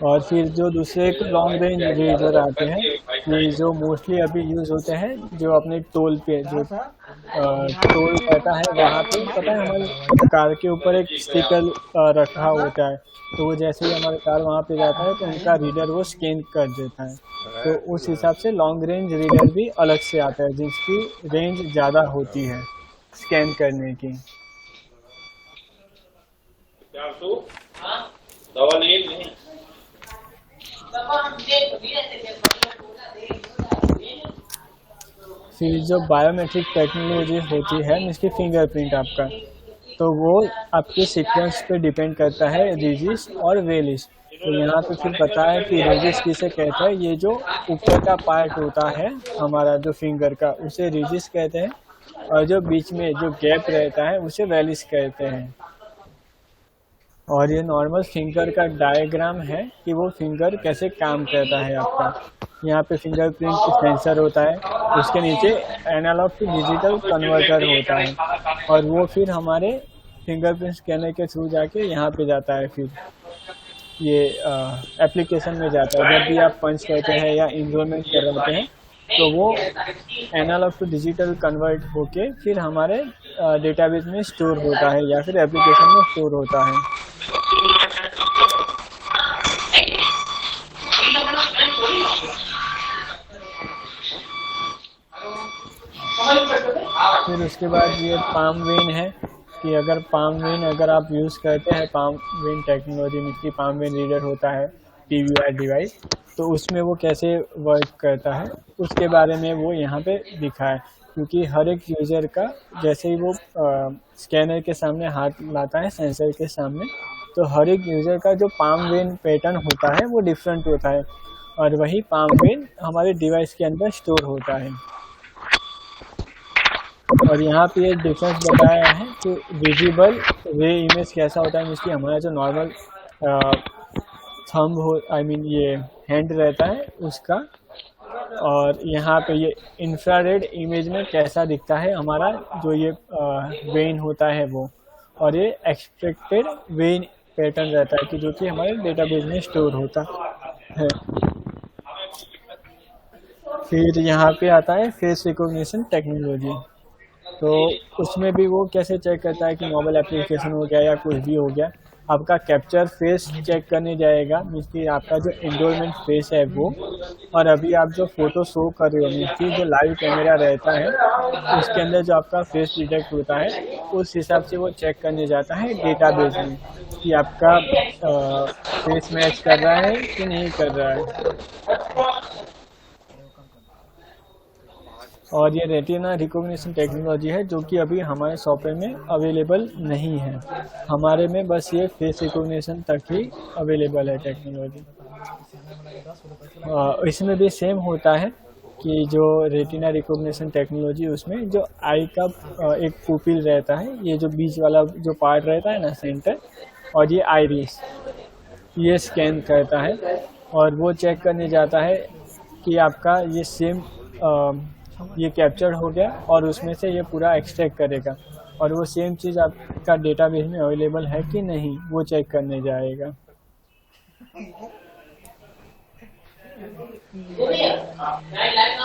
और फिर जो दूसरे लॉन्ग रेंज रीडर आते हैं कि जो मोस्टली अभी यूज़ होते हैं, जो अपने टोल पे जो टोल रहता है वहाँ पे पता है हमारे कार के ऊपर एक स्टिकर रखा होता है, तो वो जैसे ही हमारे कार वहाँ पे जाता है तो उनका रीडर वो स्कैन कर देता है। तो उस हिसाब से लॉन्ग रेंज रीडर भी अलग से आता है जिसकी रेंज ज़्यादा होती है स्कैन करने की। फिर जो बायोमेट्रिक टेक्नोलॉजी होती है जिसकी फिंगरप्रिंट आपका, तो वो आपके सीक्वेंस पे डिपेंड करता है रेजिस और वेलिस। तो यहाँ पे फिर पता है कि रेजिस किसे कहता है, ये जो ऊपर का पार्ट होता है हमारा जो फिंगर का उसे रेजिस कहते हैं, और जो बीच में जो गैप रहता है उसे वेलिस कहते हैं। और ये नॉर्मल फिंगर का डायग्राम है कि वो फिंगर कैसे काम करता है आपका। यहाँ पे फिंगरप्रिंट सेंसर होता है, उसके नीचे एनालॉग टू डिजिटल कन्वर्टर होता है, और वो फिर हमारे फिंगरप्रिंट स्कैनर के थ्रू जाके यहाँ पे जाता है, फिर ये एप्लीकेशन में जाता है। जब भी आप पंच करते हैं या इनरोलमेंट करवाते हैं तो वो एनालॉग टू डिजिटल कन्वर्ट होके फिर हमारे डेटाबेस में स्टोर होता है या फिर एप्लीकेशन में स्टोर होता है। फिर उसके बाद ये पाम वेन है कि अगर पाम वेन अगर आप यूज़ करते हैं, पाम वेन टेक्नोलॉजी में पाम वेन रीडर होता है PVR डिवाइस, तो उसमें वो कैसे वर्क करता है उसके बारे में वो यहाँ पे दिखा है। क्योंकि हर एक यूज़र का जैसे ही वो स्कैनर के सामने हाथ लाता है सेंसर के सामने, तो हर एक यूज़र का जो पाम वेन पैटर्न होता है वो डिफरेंट होता है, और वही पाम वेन हमारे डिवाइस के अंदर स्टोर होता है। और यहाँ पे ये डिफरेंस बताया है कि विजिबल रे इमेज कैसा होता है, जिसकी हमारा जो नॉर्मल थंब हो ये हैंड रहता है उसका, और यहाँ पे ये इंफ्रारेड इमेज में कैसा दिखता है हमारा जो ये वेन होता है वो, और ये एक्सपेक्टेड वेन पैटर्न रहता है कि जो कि हमारे डेटाबेस में स्टोर होता है। फिर यहाँ पे आता है फेस रिकॉग्निशन टेक्नोलॉजी, तो उसमें भी वो कैसे चेक करता है कि मोबाइल एप्लीकेशन हो गया या कुछ भी हो गया, आपका कैप्चर फेस चेक करने जाएगा, मीन्स कि आपका जो एनरोलमेंट फेस है वो, और अभी आप जो फोटो शो कर रहे हो मीन्स कि जो लाइव कैमरा रहता है उसके अंदर जो आपका फेस डिटेक्ट होता है उस हिसाब से वो चेक करने जाता है डेटाबेस में कि आपका फेस मैच कर रहा है कि नहीं कर रहा है। और ये रेटिना रिकॉग्निशन टेक्नोलॉजी है जो कि अभी हमारे सॉफ्टवेयर में अवेलेबल नहीं है, हमारे में बस ये फेस रिकॉग्निशन तक ही अवेलेबल है टेक्नोलॉजी। इसमें भी सेम होता है कि जो रेटिना रिकॉग्निशन टेक्नोलॉजी, उसमें जो आई का एक पुपिल रहता है, ये जो बीच वाला जो पार्ट रहता है ना सेंटर, और ये आइरिस, ये स्कैन करता है और वो चेक करने जाता है कि आपका ये सेम ये कैप्चर हो गया और उसमें से ये पूरा एक्सट्रैक्ट करेगा और वो सेम चीज़ आपका डेटाबेस में अवेलेबल है कि नहीं वो चेक करने जाएगा।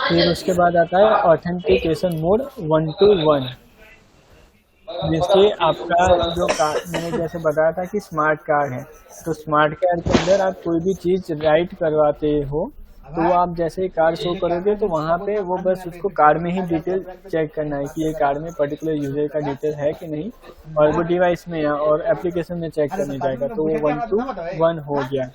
फिर उसके बाद आता है ऑथेंटिकेशन मोड 1 to 1, जिससे आपका जो कार्ड, मैंने जैसे बताया था कि स्मार्ट कार्ड है, तो स्मार्ट कार्ड के अंदर आप कोई भी चीज़ राइट करवाते हो तो आप जैसे कार्ड शो करोगे तो वहाँ पे वो बस उसको कार्ड में ही डिटेल चेक करना है कि ये कार्ड में पर्टिकुलर यूजर का डिटेल है कि नहीं, और वो डिवाइस में और एप्लीकेशन में चेक करने जाएगा, तो वो 1 to 1 हो गया।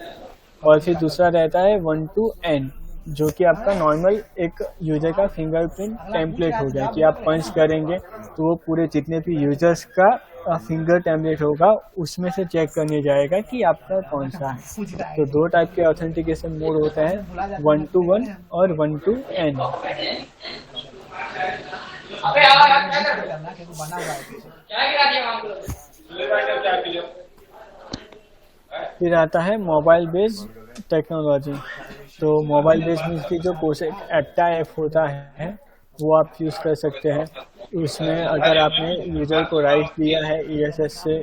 और फिर दूसरा रहता है 1 to n, जो कि आपका नॉर्मल एक यूजर का फिंगरप्रिंट टेम्पलेट हो गया कि आप पंच करेंगे तो वो पूरे जितने भी यूजर्स का फिंगर टेम्पलेट होगा उसमें से चेक करने जाएगा कि आपका कौन सा है। तो दो टाइप के ऑथेंटिकेशन मोड होते हैं, 1 to 1 और 1 to n। फिर आता है मोबाइल बेस्ड टेक्नोलॉजी। तो मोबाइल बेस्ड मीन्स की जो कोसेक एप्टा ऐप होता है वो आप यूज़ कर सकते हैं। उसमें अगर आपने यूज़र को राइट दिया है ESS से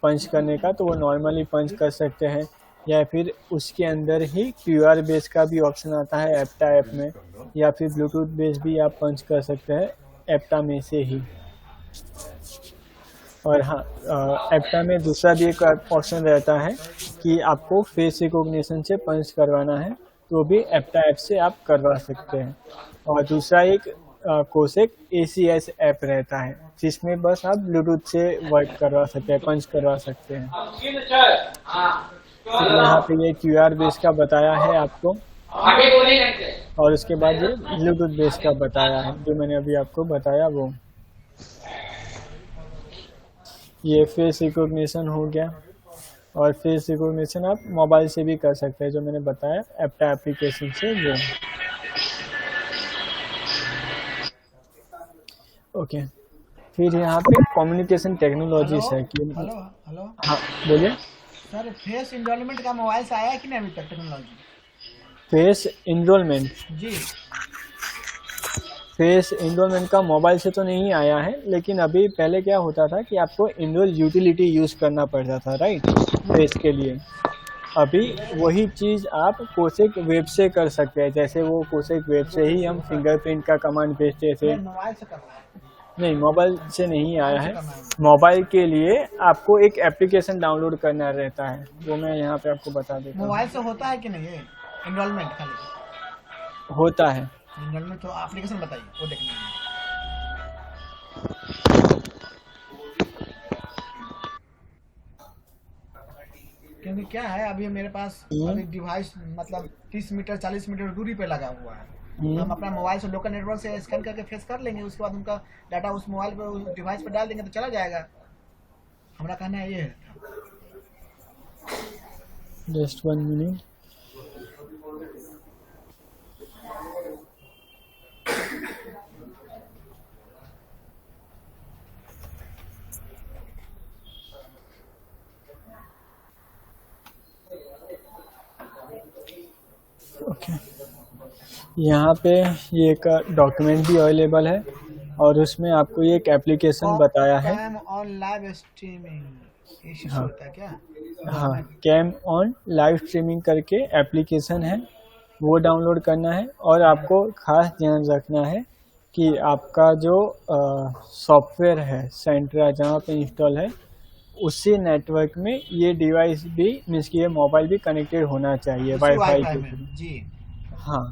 पंच करने का तो वो नॉर्मली पंच कर सकते हैं, या फिर उसके अंदर ही QR बेस का भी ऑप्शन आता है एप्टा ऐप में, या फिर ब्लूटूथ बेस भी आप पंच कर सकते हैं एप्टा में से ही। और हाँ, एप्टा में दूसरा भी एक ऑप्शन रहता है कि आपको फेस रिकॉग्निशन से पंच करवाना है तो भी एप्टा ऐप से आप करवा सकते हैं। और दूसरा एक कोसेक ACS ऐप रहता है जिसमें बस आप ब्लूटूथ से वर्क करवा सकते हैं, पंच करवा सकते हैं। तो यहाँ पे ये QR बेस का बताया है आपको, और उसके बाद ये ब्लूटूथ बेस का बताया है जो मैंने अभी आपको बताया वो। ये फेस रिकॉग्निशन हो गया, और फेस रिकॉग्निशन आप मोबाइल से भी कर सकते हैं जो मैंने बताया एप्टा एप्लीकेशन से वो। ओके, फिर यहाँ पे कम्युनिकेशन टेक्नोलॉजीज है कि हेलो हाँ बोलिए सर, फेस इनरोलमेंट का मोबाइल से आया है कि नहीं अभी तक टेक्नोलॉजी? फेस इनरोलमेंट जी, फेस इनरोलमेंट का मोबाइल से तो नहीं आया है, लेकिन अभी पहले क्या होता था कि आपको इनरोल यूटिलिटी यूज़ करना पड़ता था राइट फेस के लिए। अभी वही चीज़ आप कोसेक वेब से कर सकते हैं, जैसे वो कोसेक वेब से ही हम फिंगरप्रिंट का कमांड भेजते थे। मोबाइल से करना है। नहीं, मोबाइल से नहीं आया है। मोबाइल के लिए आपको एक एप्लीकेशन डाउनलोड करना रहता है, वो मैं यहाँ पे आपको बता देता हूँ। मोबाइल से होता है कि नहीं ये इनरोलमेंट? खाली होता है इनरोलमेंट, तो एप्लीकेशन बताइए वो देखने में। क्योंकि क्या है, अभी मेरे पास अभी डिवाइस मतलब 30 मीटर 40 मीटर दूरी पे लगा हुआ है, तो हम अपना मोबाइल से लोकल नेटवर्क से स्कैन करके फेस कर लेंगे, उसके बाद उनका डाटा उस मोबाइल पे उस डिवाइस पे डाल देंगे तो चला जाएगा। हमारा कहना है ये है। Just 1 minute. ओके, यहाँ पे ये एक डॉक्यूमेंट भी अवेलेबल है और उसमें आपको ये एक एप्लीकेशन बताया है। Cam on live streaming issue होता है क्या? हाँ, कैम ऑन लाइव स्ट्रीमिंग करके एप्लीकेशन है, वो डाउनलोड करना है। और आपको खास ध्यान रखना है कि आपका जो सॉफ्टवेयर है सेंट्रा जहाँ पे इंस्टॉल है उसी नेटवर्क में ये डिवाइस भी मीन्स कि ये मोबाइल भी कनेक्टेड होना चाहिए वाईफाई के थ्रू जी। हाँ,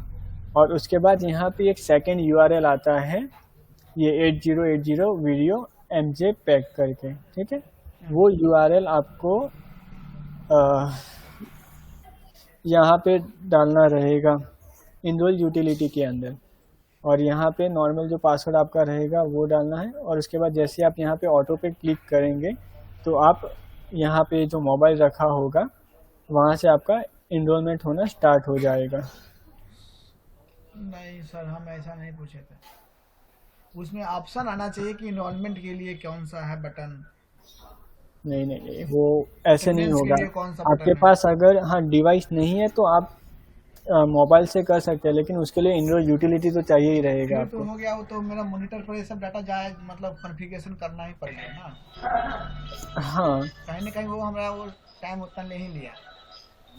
और उसके बाद यहाँ पे एक सेकंड URL आता है, ये 8080 वीडियो MJ पैक करके, ठीक है। वो URL आपको यहाँ पे डालना रहेगा इनरोल यूटिलिटी के अंदर, और यहाँ पे नॉर्मल जो पासवर्ड आपका रहेगा वो डालना है। और उसके बाद जैसे आप यहाँ पे ऑटो पे क्लिक करेंगे तो आप यहाँ पे जो मोबाइल रखा होगा वहाँ से आपका इनरोलमेंट होना स्टार्ट हो जाएगा। नहीं सर, हम ऐसा नहीं पूछे थे। उसमें ऑप्शन आना चाहिए कि इनरोलमेंट के लिए कौन सा है बटन, नहीं नहीं नहीं, वो ऐसे नहीं अटेंडेंस के होगा। लिए कौन सा आपके बटन है। पास अगर हाँ डिवाइस नहीं है तो आप मोबाइल से कर सकते हैं, लेकिन उसके लिए इनडोर यूटिलिटी तो चाहिए ही रहेगा फिर तो आपको। हो गया, वो तो मेरा मॉनिटर पर ये सब डाटा जाए, मतलब कॉन्फ़िगरेशन करना ही पड़ेगा ना। हाँ। कहीं ना कहीं वो हमारा वो टाइम उतना ले ही लिया,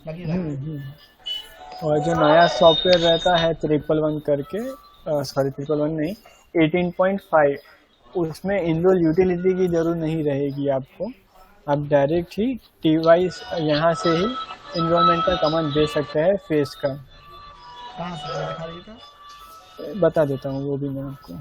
लग ही रहा है। और जो नया सॉफ्टवेयर रहता है 111 करके, सॉरी 111 नहीं, 18.5, उसमें इनडोर यूटिलिटी की जरूरत नहीं रहेगी आपको। आप डायरेक्ट ही डिवाइस यहाँ से ही इन्वायरमेंट का कमांड दे सकते हैं फेस का। कहाँ से वो दिखा रही था। बता देता हूँ वो भी मैं आपको।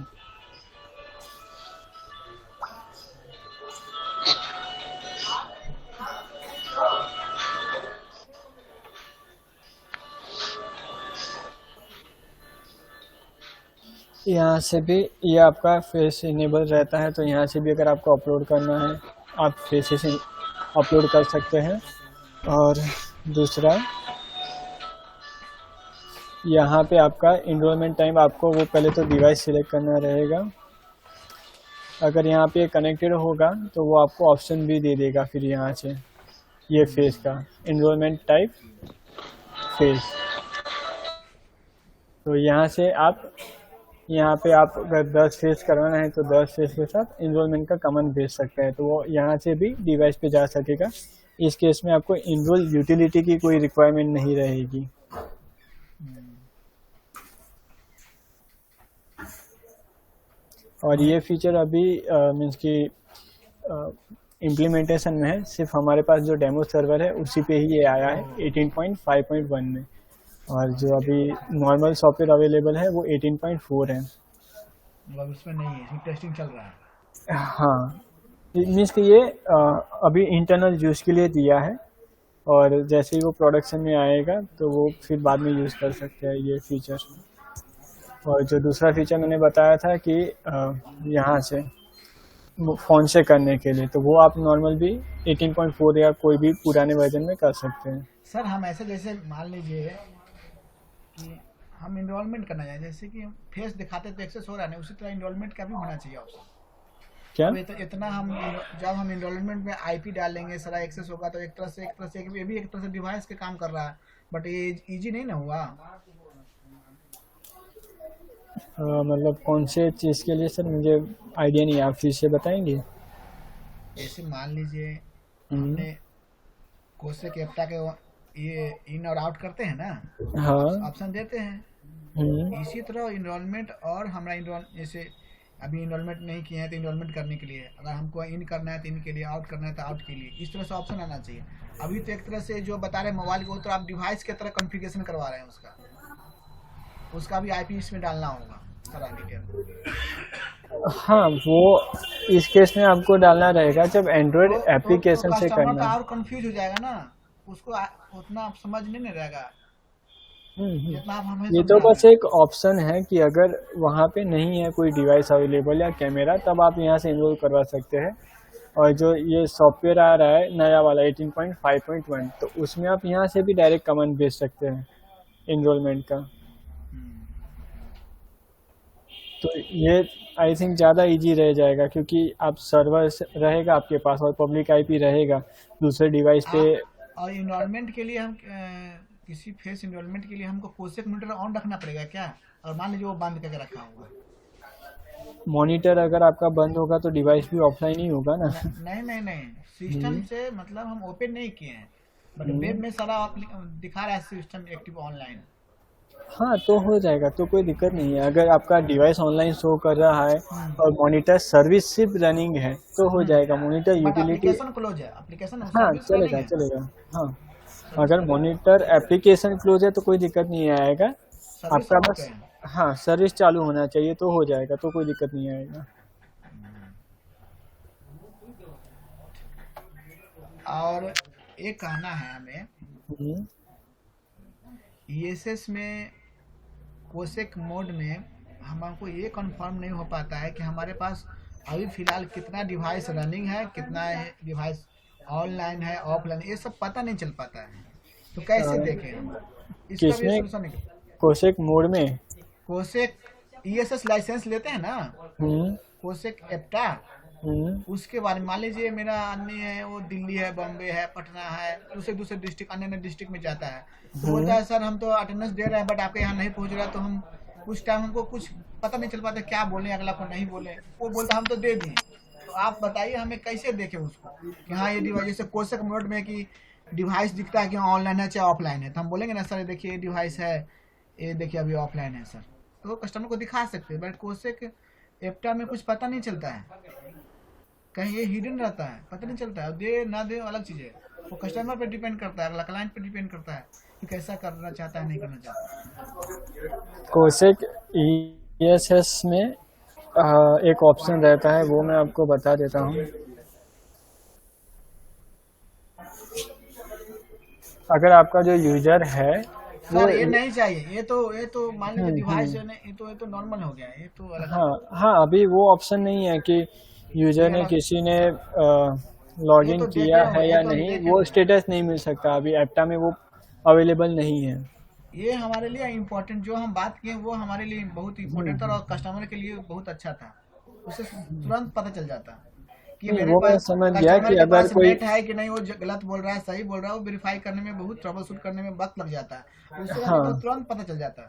यहाँ से भी ये आपका फेस इनेबल रहता है, तो यहाँ से भी अगर आपको अपलोड करना है आप फेस से अपलोड कर सकते हैं। और दूसरा यहाँ पे आपका इनरोलमेंट टाइम, आपको वो पहले तो डिवाइस सिलेक्ट करना रहेगा। अगर यहाँ पे कनेक्टेड होगा तो वो आपको ऑप्शन भी दे देगा फिर यहाँ से ये फेस का इनरोलमेंट टाइप फेस। तो यहाँ से आप यहाँ पे आप अगर 10 फेस करवाना है तो 10 फेस के साथ इनरोलमेंट का कमांड भेज सकते हैं, तो वो यहाँ से भी डिवाइस पे जा सकेगा। इस केस में आपको इनरोल यूटिलिटी की कोई रिक्वायरमेंट नहीं रहेगी। और ये फीचर अभी मीन्स की इम्प्लीमेंटेशन में है, सिर्फ हमारे पास जो डेमो सर्वर है उसी पे ही ये आया है 18.5.1 में। और जो अभी नॉर्मल सॉफ्टवेयर अवेलेबल है वो 18.4 है। मतलब उसमें नहीं है, इसमें टेस्टिंग चल रहा है। हाँ, मीन्स कि ये अभी इंटरनल यूज़ के लिए दिया है, और जैसे ही वो प्रोडक्शन में आएगा तो वो फिर बाद में यूज़ कर सकते हैं ये फीचर। और जो दूसरा फीचर मैंने बताया था कि यहाँ से फ़ोन से करने के लिए, तो वो आप नॉर्मल भी 18.4 या कोई भी पुराने वर्जन में कर सकते हैं। सर हम ऐसे जैसे मान लीजिए कि हम इनरोलमेंट करना चाहिए, जैसे कि फेस दिखाते तो एक्सेस हो रहा है, उसी तरह इनरोलमेंट का भी होना चाहिए ऑप्शन। क्या? अब तो इतना हम जब हम इनरोलमेंट में आईपी डालेंगे, सारा एक्सेस होगा, तो एक तरह से ये भी एक तरह से डिवाइस के काम कर रहा है, बट ये इजी नहीं ना हुआ। मतलब कौन से चीज़ के लिए सर, मुझे आइडिया नहीं है, आप फिर से बताएंगे? जैसे मान लीजिए हमने कोसेक एप्टा के ये इन और आउट करते हैं ना, हाँ, ऑप्शन देते हैं, इसी तरह इनरोलमेंट और हमारा इनरोल, जैसे अभी इनरोलमेंट नहीं किए हैं तो इनरोलमेंट करने के लिए, अगर हमको इन करना है तो इन के लिए, आउट करना है तो आउट के लिए, इस तरह से ऑप्शन आना चाहिए। अभी तो एक तरह से जो बता रहे हैं मोबाइल को, तो आप डिवाइस के तरह कॉन्फ़िगरेशन करवा रहे हैं उसका भी आईपी इसमें डालना होगा सारा डिटेल। हाँ, वो इस केस में आपको डालना रहेगा जब एंड्रॉयड एप्लीकेशन से कस्टमर करना का है। और कंफ्यूज हो जाएगा ना, उसको उतना आप समझ नहीं रहेगा जितना आप हमें ये तो समझा बस रहे हैं। एक ऑप्शन है कि अगर वहाँ पे नहीं है कोई डिवाइस अवेलेबल या कैमरा, तब आप यहाँ से इनरोल करवा सकते हैं। और जो ये सॉफ्टवेयर आ रहा है नया वाला 18.5.1, तो उसमें आप यहाँ से भी डायरेक्ट कमांड भेज सकते हैं इनरोलमेंट का। तो ये आई थिंक ज़्यादा इजी रह जाएगा, क्योंकि आप सर्वर रहेगा आपके पास और पब्लिक आईपी रहेगा दूसरे डिवाइस पे। और इन्वायरमेंट के लिए हम किसी फेस इन्वायरमेंट के लिए हमको कोसेक मॉनिटर ऑन रखना पड़ेगा क्या? और मान लीजिए वो बंद करके रखा हुआ है, मॉनिटर अगर आपका बंद होगा तो डिवाइस भी ऑफलाइन ही होगा ना। नहीं, सिस्टम से मतलब हम ओपन नहीं किए हैं, बट वेब में सारा दिखा रहा है सिस्टम एक्टिव ऑनलाइन। हाँ, तो हो जाएगा, तो कोई दिक्कत नहीं है। अगर आपका डिवाइस ऑनलाइन शो कर रहा है और मॉनिटर सर्विस सिर्फ रनिंग है तो हो जाएगा। मॉनिटर यूटिलिटी एप्लीकेशन क्लोज है, एप्लीकेशन हाँ चलेगा। हाँ, अगर मॉनिटर एप्लीकेशन क्लोज है तो कोई दिक्कत नहीं आएगा। आपका बस हाँ सर्विस चालू होना चाहिए तो हो जाएगा, तो कोई दिक्कत नहीं आएगा। और एक कहना है हमें, ESS में कोसेक मोड में हमको ये कंफर्म नहीं हो पाता है कि हमारे पास अभी फिलहाल कितना डिवाइस रनिंग है, कितना डिवाइस ऑनलाइन है, ऑफलाइन, ये सब पता नहीं चल पाता है। तो कैसे देखें हम इसका भी किसमें? सॉल्यूशन? कोसेक मोड में कोसेक ESS लाइसेंस लेते हैं ना, कोसेक एप्टा, उसके बारे में मान लीजिए मेरा आदमी है वो दिल्ली है, बॉम्बे है, पटना है, दूसरे दूसरे डिस्ट्रिक्ट अन्य डिस्ट्रिक्ट में जाता है, तो बोलता है सर हम तो अटेंडेंस दे रहे हैं बट आपके यहाँ नहीं पहुँच रहा, तो हम उस टाइम हमको कुछ पता नहीं चल पाता क्या बोले, अगला को नहीं बोले, वो बोलता हम तो दे दिए। तो आप बताइए हमें कैसे देखें उसको कि हाँ ये डिवाइस, जैसे कोसेक मोड में कि डिवाइस दिखता है कि ऑनलाइन है चाहे ऑफलाइन है, तो हम बोलेंगे ना सर ये देखिए ये डिवाइस है, ये देखिए अभी ऑफलाइन है सर, तो कस्टमर को दिखा सकते हैं। बट कोसेक एप्टा में कुछ पता नहीं चलता है, कहीं ये हिडन रहता है, पता नहीं चलता है, दे ना दे अलग चीज़ है, वो कस्टमर पे डिपेंड करता है, अगला क्लाइंट पे डिपेंड करता है कि कैसा करना चाहता है नहीं करना चाहता। कोसेक ESS में एक ऑप्शन रहता है, वो मैं आपको बता देता हूँ। अगर आपका जो यूजर है सर ये नहीं चाहिए, ये तो मान लीजिए डिवाइस है ना, ये तो नॉर्मल हो गया, ये तो अलग। हाँ अभी वो ऑप्शन नहीं है कि यूजर ने किसी ने लॉगिन किया है या नहीं, वो स्टेटस नहीं मिल सकता अभी एप्टा में, वो अवेलेबल नहीं है। ये हमारे लिए इम्पोर्टेंट जो हम बात किए वो हमारे लिए बहुत इम्पोर्टेंट था और कस्टमर के लिए बहुत अच्छा था, उससे तुरंत पता चल जाता कि मेरे पास समझ गया कि अगर कोई है कि नहीं, वो गलत बोल रहा है सही बोल रहा है, वो वेरीफाई करने में बहुत ट्रबल शूट करने में वक्त लग जाता है, उससे तुरंत पता चल जाता है।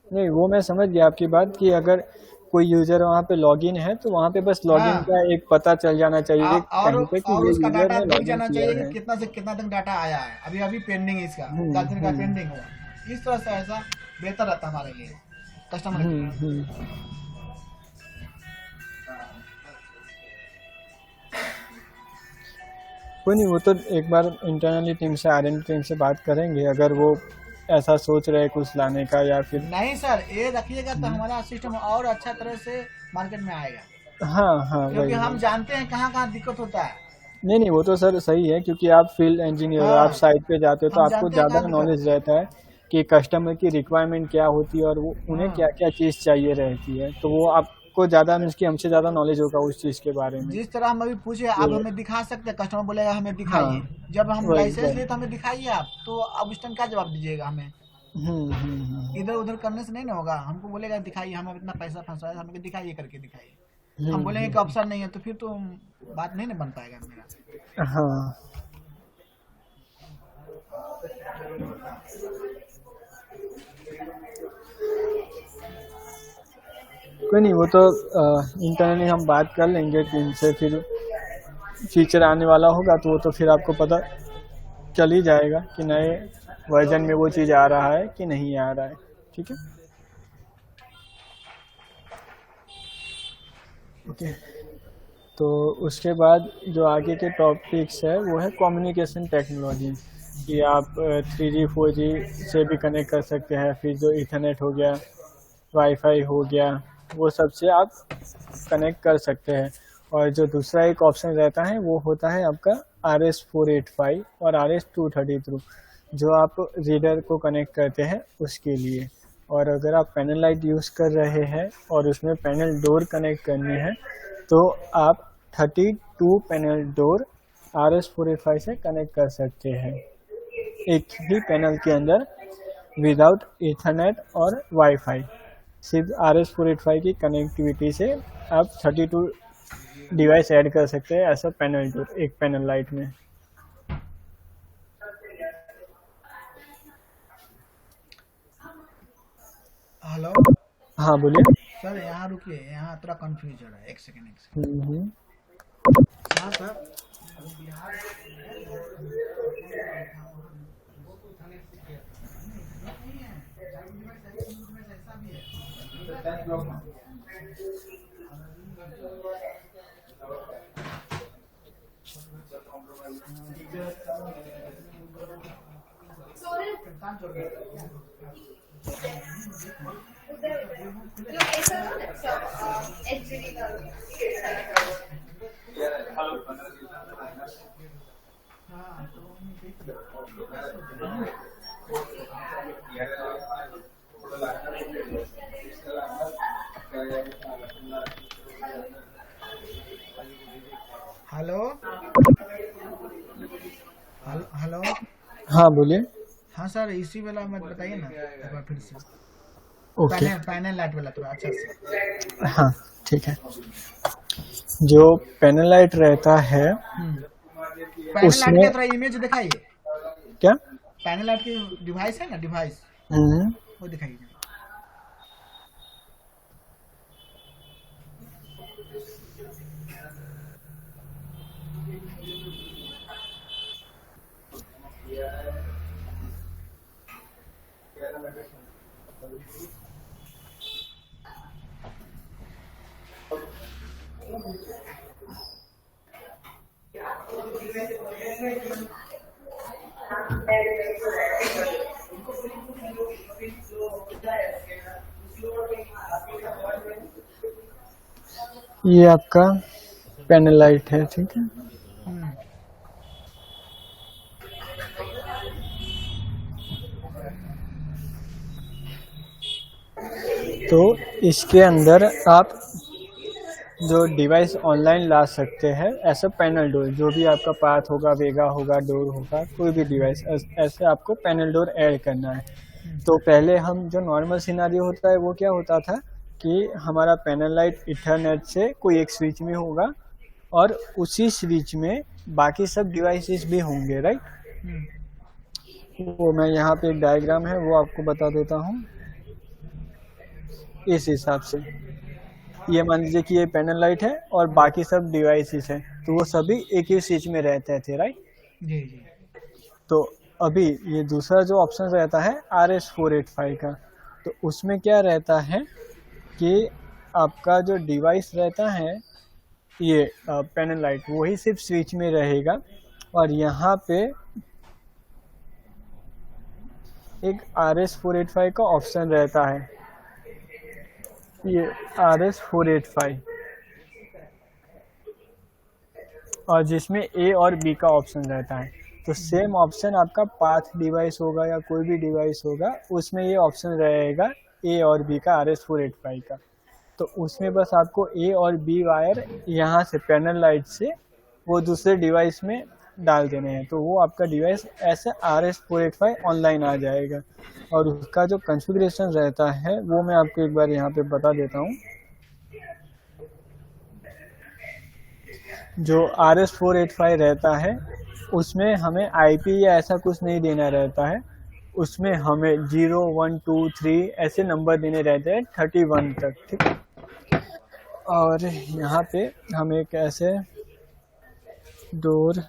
नहीं वो मैं समझ गया आपकी बात कि अगर कोई यूजर वहाँ पे लॉगिन है तो वहाँ पे बस लॉगिन का एक पता चल जाना चाहिए और उसका डाटा दिख जाना चाहिए कि कितना से कितना तक डाटा आया है, अभी अभी पेंडिंग है इसका, 10 दिन का पेंडिंग हुआ, इस तरह से ऐसा बेहतर रहता हमारे लिए कस्टमर के लिए। कोई नहीं, वो तो एक बार इंटरनली टीम से R&D टीम से बात करेंगे, अगर वो ऐसा सोच रहे कुछ लाने का या फिर नहीं सर ये रखिएगा तो हमारा सिस्टम और अच्छा तरह से मार्केट में आएगा। हाँ क्योंकि हम जानते हैं कहाँ कहाँ दिक्कत होता है। नहीं वो तो सर सही है, क्योंकि आप फील्ड इंजीनियर हो, आप साइट पे जाते हो तो आपको ज़्यादा नॉलेज रहता है कि कस्टमर की रिक्वायरमेंट क्या होती है और वो उन्हें क्या क्या चीज़ चाहिए रहती है, तो वो आपको ज़्यादा मीन्स कि हमसे ज़्यादा नॉलेज होगा उस चीज़ के बारे में। जिस तरह हम अभी पूछे आप हमें दिखा सकते हैं, कस्टमर बोलेगा हमें दिखाइए, जब हम लाइसेंस लिए तो हमें दिखाइए आप, तो अब उस टाइम क्या जवाब दीजिएगा हमें? इधर उधर करने से नहीं ना होगा, हमको बोलेगा दिखाइए, हमें इतना पैसा फंसाया, हमें दिखाइए करके दिखाइए, हम बोलेंगे कि ऑप्शन नहीं है तो फिर तो बात नहीं ना बन पाएगा मेरा। हाँ कोई नहीं, वो तो इंटरनली हम बात कर लेंगे टीम से, फिर फीचर आने वाला होगा तो वो तो फिर आपको पता चल ही जाएगा कि नए वर्जन में वो चीज़ आ रहा है कि नहीं आ रहा है। ठीक है, ओके। तो उसके बाद जो आगे के टॉपिक्स है वो है कम्युनिकेशन टेक्नोलॉजी, कि आप 3G 4G से भी कनेक्ट कर सकते हैं, फिर जो इथरनेट हो गया, वाईफाई हो गया, वो सब से आप कनेक्ट कर सकते हैं। और जो दूसरा एक ऑप्शन रहता है वो होता है आपका RS485 और RS232, जो आप रीडर को कनेक्ट करते हैं उसके लिए। और अगर आप पैनल लाइट यूज़ कर रहे हैं और उसमें पैनल डोर कनेक्ट करने हैं तो आप 32 पैनल डोर RS485 से कनेक्ट कर सकते हैं, एक ही पैनल के अंदर, विदाउट ईथरनेट और वाईफाई। सिर्फ RS485 की कनेक्टिविटी से आप 32 डिवाइस ऐड कर सकते हैं ऐसा पैनल डोर, एक पैनल लाइट में। हेलो, हाँ बोलिए सर। यहाँ रुकिए, यहाँ थोड़ा कंफ्यूज हो रहा है, एक सेकंड। हाँ सर, हेलो हेलो। हाँ बोलिए। हाँ सर, इसी वाला मत बताइए ना एक बार फिर से। ओके। पैनल लाइट वाला थोड़ा अच्छा से। हाँ ठीक है। जो पैनल लाइट रहता है पैनल लाइट उसमें का थोड़ा इमेज दिखाइए। क्या पैनल लाइट की डिवाइस है ना, डिवाइस वो दिखाइए। ये आपका पैनल लाइट है, ठीक है। तो इसके अंदर आप जो डिवाइस ऑनलाइन ला सकते हैं ऐसा पैनल डोर, जो भी आपका पाथ होगा, वेगा होगा, डोर होगा, कोई भी डिवाइस ऐसे आपको पैनल डोर ऐड करना है। तो पहले हम जो नॉर्मल सिनेरियो होता है वो क्या होता था कि हमारा पैनल लाइट इथरनेट से कोई एक स्विच में होगा और उसी स्विच में बाकी सब डिवाइसेस भी होंगे, राइट। वो मैं यहाँ पे एक डायग्राम है वो आपको बता देता हूँ। इस हिसाब से ये मान लीजिए कि ये पैनल लाइट है और बाकी सब डिवाइसेस है, तो वो सभी एक ही स्विच में रहते थे, राइट। जी जी। तो अभी ये दूसरा जो ऑप्शन रहता है RS485 का, तो उसमें क्या रहता है कि आपका जो डिवाइस रहता है ये पैनल लाइट वही सिर्फ स्विच में रहेगा और यहाँ पे एक RS485 का ऑप्शन रहता है, ये RS485, और जिसमें A और B का ऑप्शन रहता है। तो सेम ऑप्शन आपका पाथ डिवाइस होगा या कोई भी डिवाइस होगा उसमें ये ऑप्शन रहेगा A और B का RS485 का। तो उसमें बस आपको A और B वायर यहाँ से पैनल लाइट से वो दूसरे डिवाइस में डाल देने हैं, तो वो आपका डिवाइस ऐसे RS485 ऑनलाइन आ जाएगा। और उसका जो कॉन्फ़िगरेशन रहता है वो मैं आपको एक बार यहाँ पे बता देता हूँ। जो RS485 रहता है उसमें हमें IP या ऐसा कुछ नहीं देना रहता है, उसमें हमें 0 1 2 3 ऐसे नंबर देने रहते हैं 31 तक, ठीक है। और यहाँ पे हम एक ऐसे डोर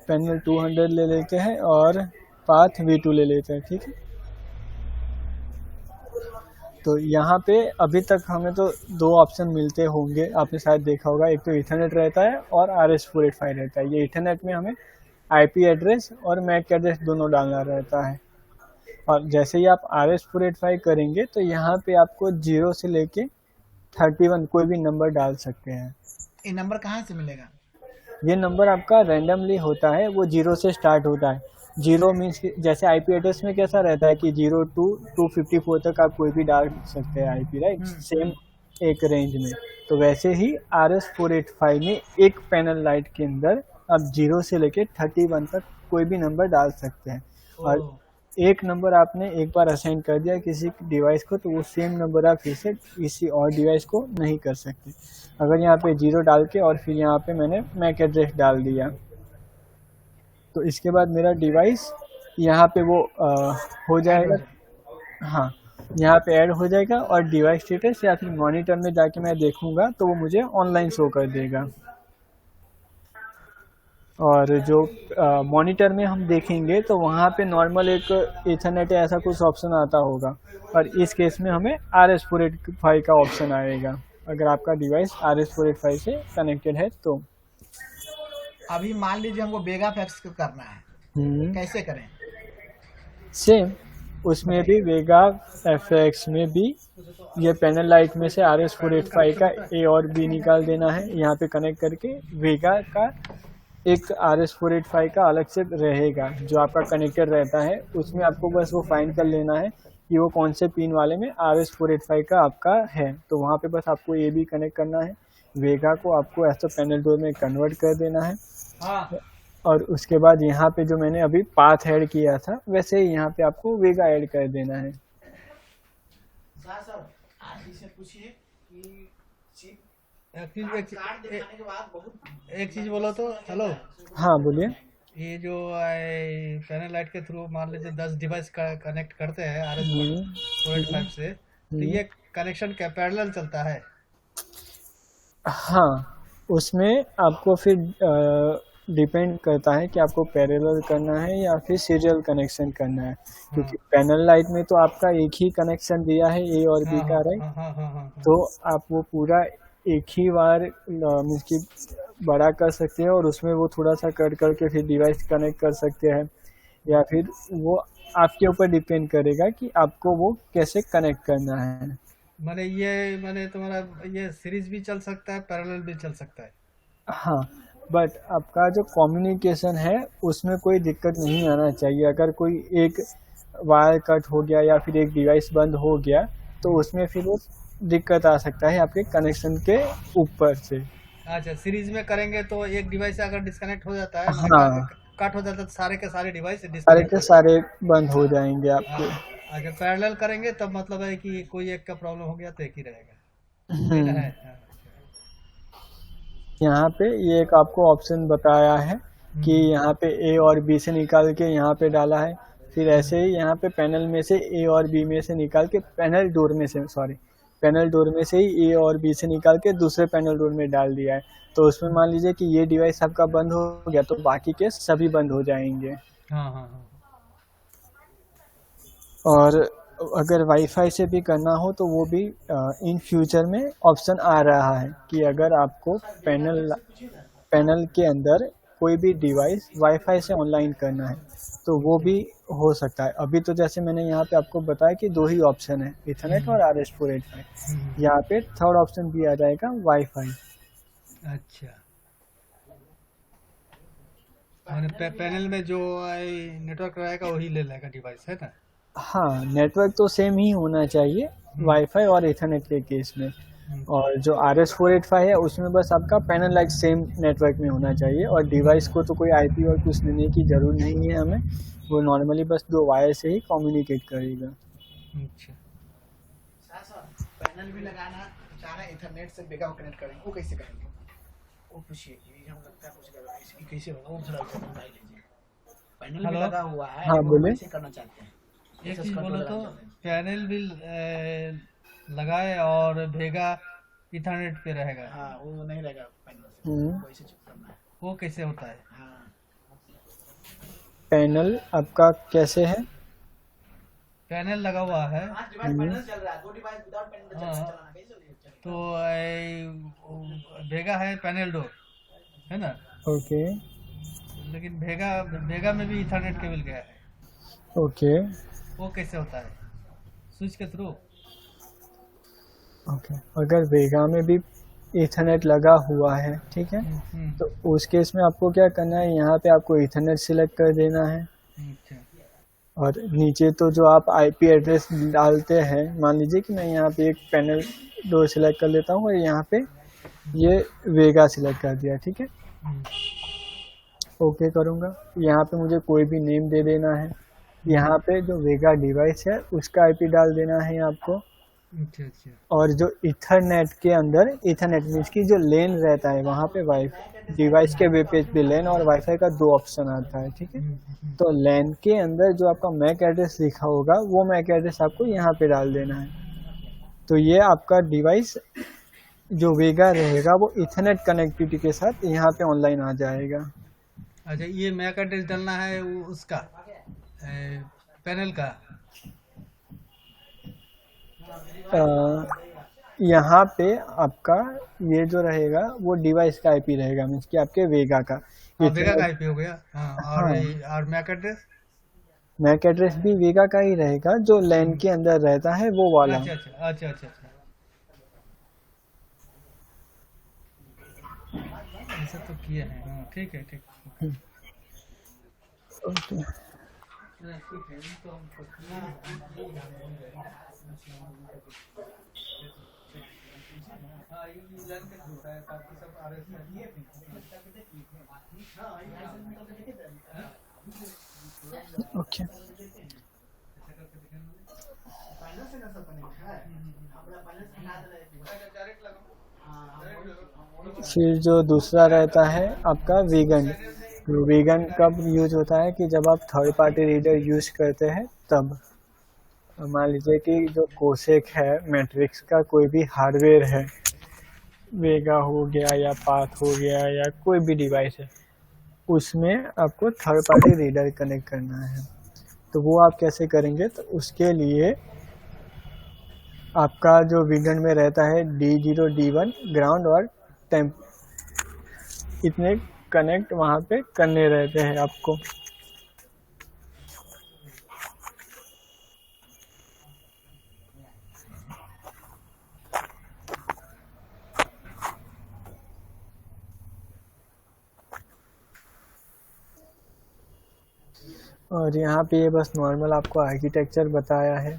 पैनल 200 ले लेते हैं और पाथ V2 ले लेते हैं, ठीक है। तो यहाँ पे अभी तक हमें तो दो ऑप्शन मिलते होंगे, आपने शायद देखा होगा, एक तो इथरनेट रहता है और RS485 रहता है। ये इथरनेट में हमें IP एड्रेस और मैक एड्रेस दोनों डालना रहता है। और जैसे ही आप RS485 करेंगे तो यहाँ पे आपको 0 से लेके 31 कोई भी नंबर डाल सकते हैं। ये नंबर कहाँ से मिलेगा? ये नंबर आपका रैंडमली होता है, वो 0 से स्टार्ट होता है। 0 मीन्स जैसे IP एड्रेस में कैसा रहता है कि 0 to 254 तक आप कोई भी डाल सकते हैं IP, राइट, सेम एक रेंज में। तो वैसे ही RS485 में एक पैनल लाइट के अंदर आप 0 से लेके 31 तक कोई भी नंबर डाल सकते हैं। और एक नंबर आपने एक बार असाइन कर दिया किसी डिवाइस को, तो वो सेम नंबर आप फिर से किसी और डिवाइस को नहीं कर सकते। अगर यहाँ पे 0 डाल के और फिर यहाँ पे मैंने मैक एड्रेस डाल दिया, तो इसके बाद मेरा डिवाइस यहाँ पे वो हो जाएगा, हाँ, यहाँ पे ऐड हो जाएगा और डिवाइस स्टेटस या फिर मॉनिटर में जाके मैं देखूंगा तो वो मुझे ऑनलाइन शो कर देगा। और जो मॉनिटर में हम देखेंगे तो वहाँ पे नॉर्मल एक इथरनेट ऐसा कुछ ऑप्शन आता होगा, और इस केस में हमें RS485 का ऑप्शन आएगा अगर आपका डिवाइस RS485 से कनेक्टेड है। तो अभी मान लीजिए हमको वेगा फैक्स करना है, कैसे करें? सेम उसमें भी वेगा FX में भी ये पैनल लाइट में से RS485 का A और B निकाल देना है, यहाँ पे कनेक्ट करके वेगा का एक RS485 का अलग से रहेगा जो आपका कनेक्टर रहता है, उसमें आपको बस वो फाइंड कर लेना है कि वो कौन से पिन वाले में RS485 का आपका है। तो वहाँ पे बस आपको ये भी कनेक्ट करना है, वेगा को आपको ऐसा पैनल डोर में कन्वर्ट कर देना है। और उसके बाद यहाँ पे जो मैंने अभी पाथ ऐड किया था वैसे ही यहाँ पे आपको वेगा ऐड कर देना है। सर आप इससे पूछिए कि चिप एक्चुअली कार्ड दिखाने के बाद बहुत एक चीज बोलो तो, हेलो, हाँ बोलिए। ये जो पैनल लाइट के थ्रू मान लीजिए 10 डिवाइस का कनेक्ट करते हैं RS485 से, तो ये कनेक्शन क्या पैरेलल चलता है? हाँ, उसमें आपको फिर डिपेंड करता है कि आपको पैरेलल करना है या फिर सीरियल कनेक्शन करना है, क्योंकि पैनल लाइट में तो आपका एक ही कनेक्शन दिया है ए और बी का, राइट। हाँ। तो आप वो पूरा एक ही बार मीन्स की बड़ा कर सकते हैं और उसमें वो थोड़ा सा कट करके फिर डिवाइस कनेक्ट कर सकते हैं, या फिर वो आपके ऊपर डिपेंड करेगा कि आपको वो कैसे कनेक्ट करना है। मैंने तुम्हारा ये सीरीज भी चल सकता है, पैरेलल भी चल सकता है। हाँ, बट आपका जो कम्युनिकेशन है उसमें कोई दिक्कत नहीं आना चाहिए। अगर कोई एक वायर कट हो गया या फिर एक डिवाइस बंद हो गया तो उसमें फिर वो दिक्कत आ सकता है आपके कनेक्शन के ऊपर से। अच्छा, सीरीज में करेंगे तो एक डिवाइस अगर डिस्कनेक्ट हो जाता है, हाँ, कट हो जाता है, तो सारे के सारे डिवाइस सारे डिस्कनेक्ट के सारे बंद हो जाएंगे आपके। अच्छा, पैरेलल करेंगे तब मतलब है कि कोई एक का प्रॉब्लम हो गया तो एक ही रहेगा। हम्म। है। यहाँ पे ये एक आपको ऑप्शन बताया है कि यहाँ पे ए और बी से निकाल के यहाँ पे डाला है, फिर ऐसे ही यहाँ पे पैनल में से ए और बी में से निकाल के पैनल डोर में से ही ए और बी से निकाल के दूसरे पैनल डोर में डाल दिया है। तो उसमें मान लीजिए कि ये डिवाइस आपका बंद हो गया तो बाकी के सभी बंद हो जाएंगे। हाँ। और अगर वाईफाई से भी करना हो तो वो भी इन फ्यूचर में ऑप्शन आ रहा है कि अगर आपको पैनल के अंदर कोई भी डिवाइस वाईफाई से ऑनलाइन करना है तो वो भी हो सकता है। अभी तो जैसे मैंने यहाँ पे आपको बताया कि दो ही ऑप्शन है, इथरनेट और RS485। यहाँ पे थर्ड ऑप्शन भी आ जाएगा वाईफाई। अच्छा, पैनल में जो नेटवर्क रहेगा वही ले लेगा डिवाइस, है ना? हाँ, नेटवर्क तो सेम ही होना चाहिए वाईफाई और इथरनेट के केस में। और जो RS485 है उसमें बस आपका पैनल लाइट सेम नेटवर्क में होना चाहिए और डिवाइस को तो कोई IP और कुछ देने की जरूरत नहीं है हमें, वो नॉर्मली बस दो वायर से ही कम्युनिकेट करेगा। अच्छा, पैनल भी लगाना चाह रहे हैं, इथरनेट से बेगा कनेक्ट करेंगे, वो कैसे करेंगे? वो पूछिए कि हम लगता है कुछ कैसे होगा, वो थोड़ा बताइए लीजिए। पैनल भी लगा हुआ है, हाँ, बोले। कैसे करना चाहते हैं? एक चीज बोलो तो, पैनल भी लगाए और भेगा इथरनेट पे रहेगा। हाँ, वो नहीं रहेगा पैनल से, वैसे चेक करना है। वो कैसे होता है? हाँ, पैनल आपका कैसे है? पैनल लगा हुआ है, 5 डिवाइस पैनल चल रहा है, 2 डिवाइस विदाउट पैनल चलाना कैसे चलेगा? तो भेगा है पैनल डोर, है ना? ओके, लेकिन भेगा में भी इथरनेट केबल गया है, ओके, वो कैसे होता है? स्विच के थ्रू? ओके। अगर वेगा में भी इथरनेट लगा हुआ है, ठीक है, तो उस केस में आपको क्या करना है, यहाँ पे आपको इथरनेट सिलेक्ट कर देना है। अच्छा, और नीचे तो जो आप IP एड्रेस डालते हैं, मान लीजिए कि मैं यहाँ पे एक पैनल डोर सिलेक्ट कर लेता हूँ और यहाँ पे ये वेगा सिलेक्ट कर दिया, ठीक है। ओके करूँगा, यहाँ पे मुझे कोई भी नेम दे देना है। यहाँ पे जो वेगा डिवाइस है उसका IP डाल देना है आपको। अच्छा। और जो इथरनेट के अंदर, इथरनेट मीन्स की जो लेन रहता है वहाँ पे वाईफाई डिवाइस के वेब पेज पे लेन और वाईफाई का 2 ऑप्शन आता है, ठीक है। तो लेन के अंदर जो आपका मैक एड्रेस लिखा होगा वो मैक एड्रेस आपको यहाँ पे डाल देना है। तो ये आपका डिवाइस जो वेगा रहेगा वो इथरनेट कनेक्टिविटी के साथ यहाँ पे ऑनलाइन आ जाएगा। अच्छा, ये मैक एड्रेस डालना है उसका पैनल का? यहाँ पे आपका ये जो रहेगा वो डिवाइस का IP रहेगा, मीन्स कि आपके वेगा का। वेगा का IP हो गया। हाँ, और मैक एड्रेस भी वेगा का ही रहेगा, जो लैन के अंदर रहता है वो वाला। अच्छा। ऐसा तो किया है। हाँ, ठीक है। ओके। हाँ, ये न्यूजीलैंड के होता है, बाकी सब RS में। ओके। फिर जो दूसरा रहता है आपका वीगन। वीगन कब यूज होता है कि जब आप थर्ड पार्टी रीडर यूज करते हैं तब। मान लीजिए कि जो कोसेक है, मैट्रिक्स का कोई भी हार्डवेयर है, वेगा हो गया या पाथ हो गया या कोई भी डिवाइस है, उसमें आपको थर्ड पार्टी रीडर कनेक्ट करना है। तो वो आप कैसे करेंगे? तो उसके लिए आपका जो वीगन में रहता है D0 D1 ग्राउंड और टेम्प, इतने कनेक्ट वहाँ पे करने रहते हैं आपको। और यहाँ पे ये बस नॉर्मल आपको आर्किटेक्चर बताया है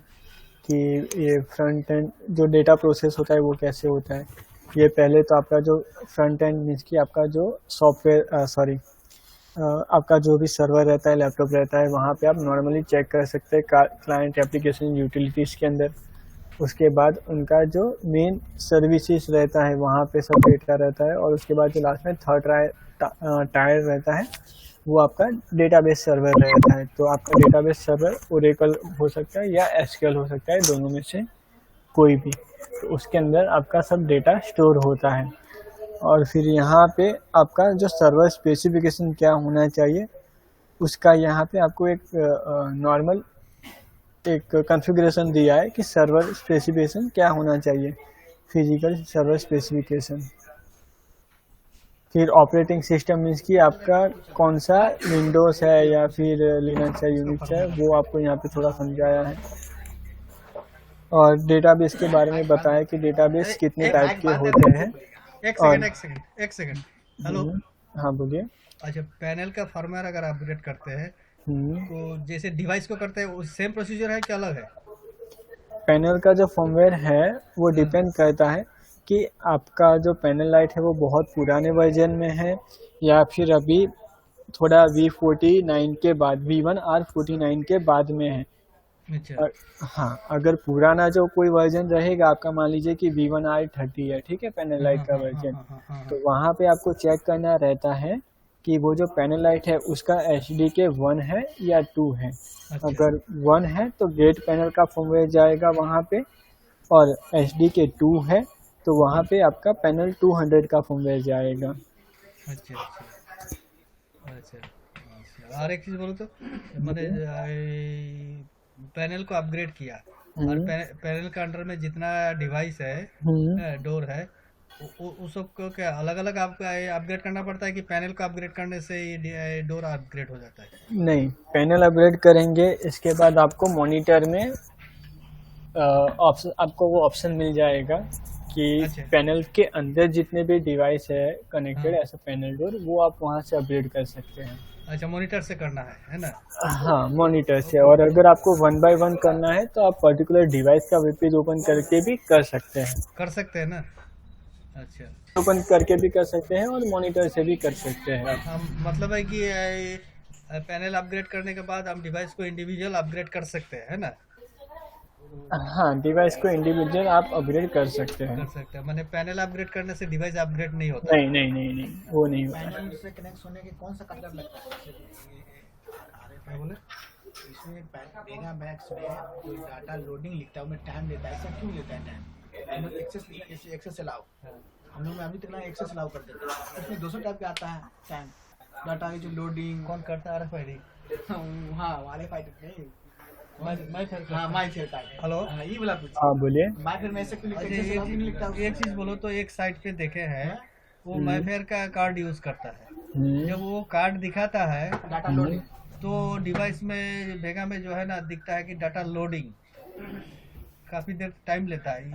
कि ये फ्रंट एंड जो डेटा प्रोसेस होता है वो कैसे होता है। ये पहले तो आपका जो फ्रंट एंड मीन्स की आपका जो सॉफ्टवेयर आपका जो भी सर्वर रहता है, लैपटॉप रहता है, वहाँ पे आप नॉर्मली चेक कर सकते हैं क्लाइंट एप्लीकेशन यूटिलिटीज़ के अंदर। उसके बाद उनका जो मेन सर्विसेज रहता है वहाँ पे सब डेटा रहता है। और उसके बाद जो लास्ट में थर्ड टायर रहता है वो आपका डेटाबेस सर्वर रहता है। तो आपका डेटाबेस सर्वर ओरेकल हो सकता है या एसक्यूएल हो सकता है, दोनों में से कोई भी। तो उसके अंदर आपका सब डेटा स्टोर होता है। और फिर यहाँ पे आपका जो सर्वर स्पेसिफिकेशन क्या होना चाहिए उसका यहाँ पे आपको एक नॉर्मल एक कॉन्फ़िगरेशन दिया है कि सर्वर स्पेसिफिकेशन क्या होना चाहिए, फिजिकल सर्वर स्पेसिफिकेशन। फिर ऑपरेटिंग सिस्टम मीन्स कि आपका कौन सा विंडोज़ है या फिर लिनक्स है, यूनिक्स है, वो आपको यहाँ पे थोड़ा समझाया है। और डेटाबेस के बारे में बताया कि डेटाबेस कितने टाइप के होते हैं। एक सेकंड। हेलो। हाँ बोलिए। अच्छा, पैनल का फर्मवेयर अगर अपग्रेड करते हैं तो जैसे डिवाइस को करते हैं सेम प्रोसीजर है कि अलग है? पैनल का जो फर्मवेयर है वो डिपेंड करता है कि आपका जो पैनल लाइट है वो बहुत पुराने वर्जन में है या फिर अभी थोड़ा V49 के बाद, V1R49 के बाद में है। अच्छा। हाँ, अगर पुराना जो कोई वर्जन रहेगा आपका, मान लीजिए कि V1R30 है, ठीक है, पैनल लाइट का वर्जन, तो वहाँ पे आपको चेक करना रहता है कि वो जो पैनल लाइट है उसका HDK 1 है या 2 है। अच्छा। अगर 1 है तो गेट पैनल का फर्मवेयर जाएगा वहाँ पे, और HDK 2 है तो वहाँ पे आपका पैनल 200 का फर्मवेयर जाएगा। अच्छा अच्छा अच्छा। और एक चीज़ बोलो तो, मैंने पैनल को अपग्रेड किया और पैनल के अंडर में जितना डिवाइस है, डोर है, उस सबको क्या अलग अलग आपको अपग्रेड करना पड़ता है कि पैनल को अपग्रेड करने से ये डोर अपग्रेड हो जाता है? नहीं, पैनल अपग्रेड करेंगे इसके बाद आपको मॉनिटर में आपको वो ऑप्शन मिल जाएगा कि अच्छा। पैनल के अंदर जितने भी डिवाइस है कनेक्टेड ऐसा पैनल डोर, वो आप वहाँ से अपग्रेड कर सकते हैं। अच्छा, मॉनिटर से करना है ना? हाँ, मॉनिटर से। और अगर आपको 1 by 1 करना है तो आप पर्टिकुलर डिवाइस का वेब पेज ओपन करके भी कर सकते हैं ना? अच्छा, ओपन करके भी कर सकते हैं और मॉनिटर से भी कर सकते हैं। हम मतलब है कि पैनल अपग्रेड करने के बाद हम डिवाइस को इंडिविजुअल अपग्रेड कर सकते हैं, है ना? हाँ, डिवाइस को इंडिविजुअल आप अपग्रेड कर सकते हैं। मैंने पैनल अपग्रेड करने से डिवाइस अपग्रेड नहीं होता? नहीं, वो नहीं होता। पैनल से कनेक्ट होने के कौन सा कटलर लगता है? क्या बोले? इसमें मेगा मैक्स में कोई डाटा लोडिंग लिखता है, उसमें टाइम लेता है, ऐसा क्यों लेता है टाइम? हम लोग एक्सेस अलाउ, हम लोग अभी तक ना एक्सेस अलाउ कर देते हैं। इसमें 200 टाइप का आता है टाइम डाटा की जो लोडिंग। कौन करता है? RFID? हाँ, वाले फाइट नहीं, हेलो। ये वाला कुछ। हाँ बोलिए। माइफेयर में ऐसे क्यों अच्छा, लिखता है? एक चीज बोलो तो, एक साइट पे देखे हैं वो माइफेयर का कार्ड यूज करता है। जब वो कार्ड दिखाता है डाटा लोडिंग तो डिवाइस में वेगा में जो है ना दिखता है कि डाटा लोडिंग काफी देर टाइम लेता है।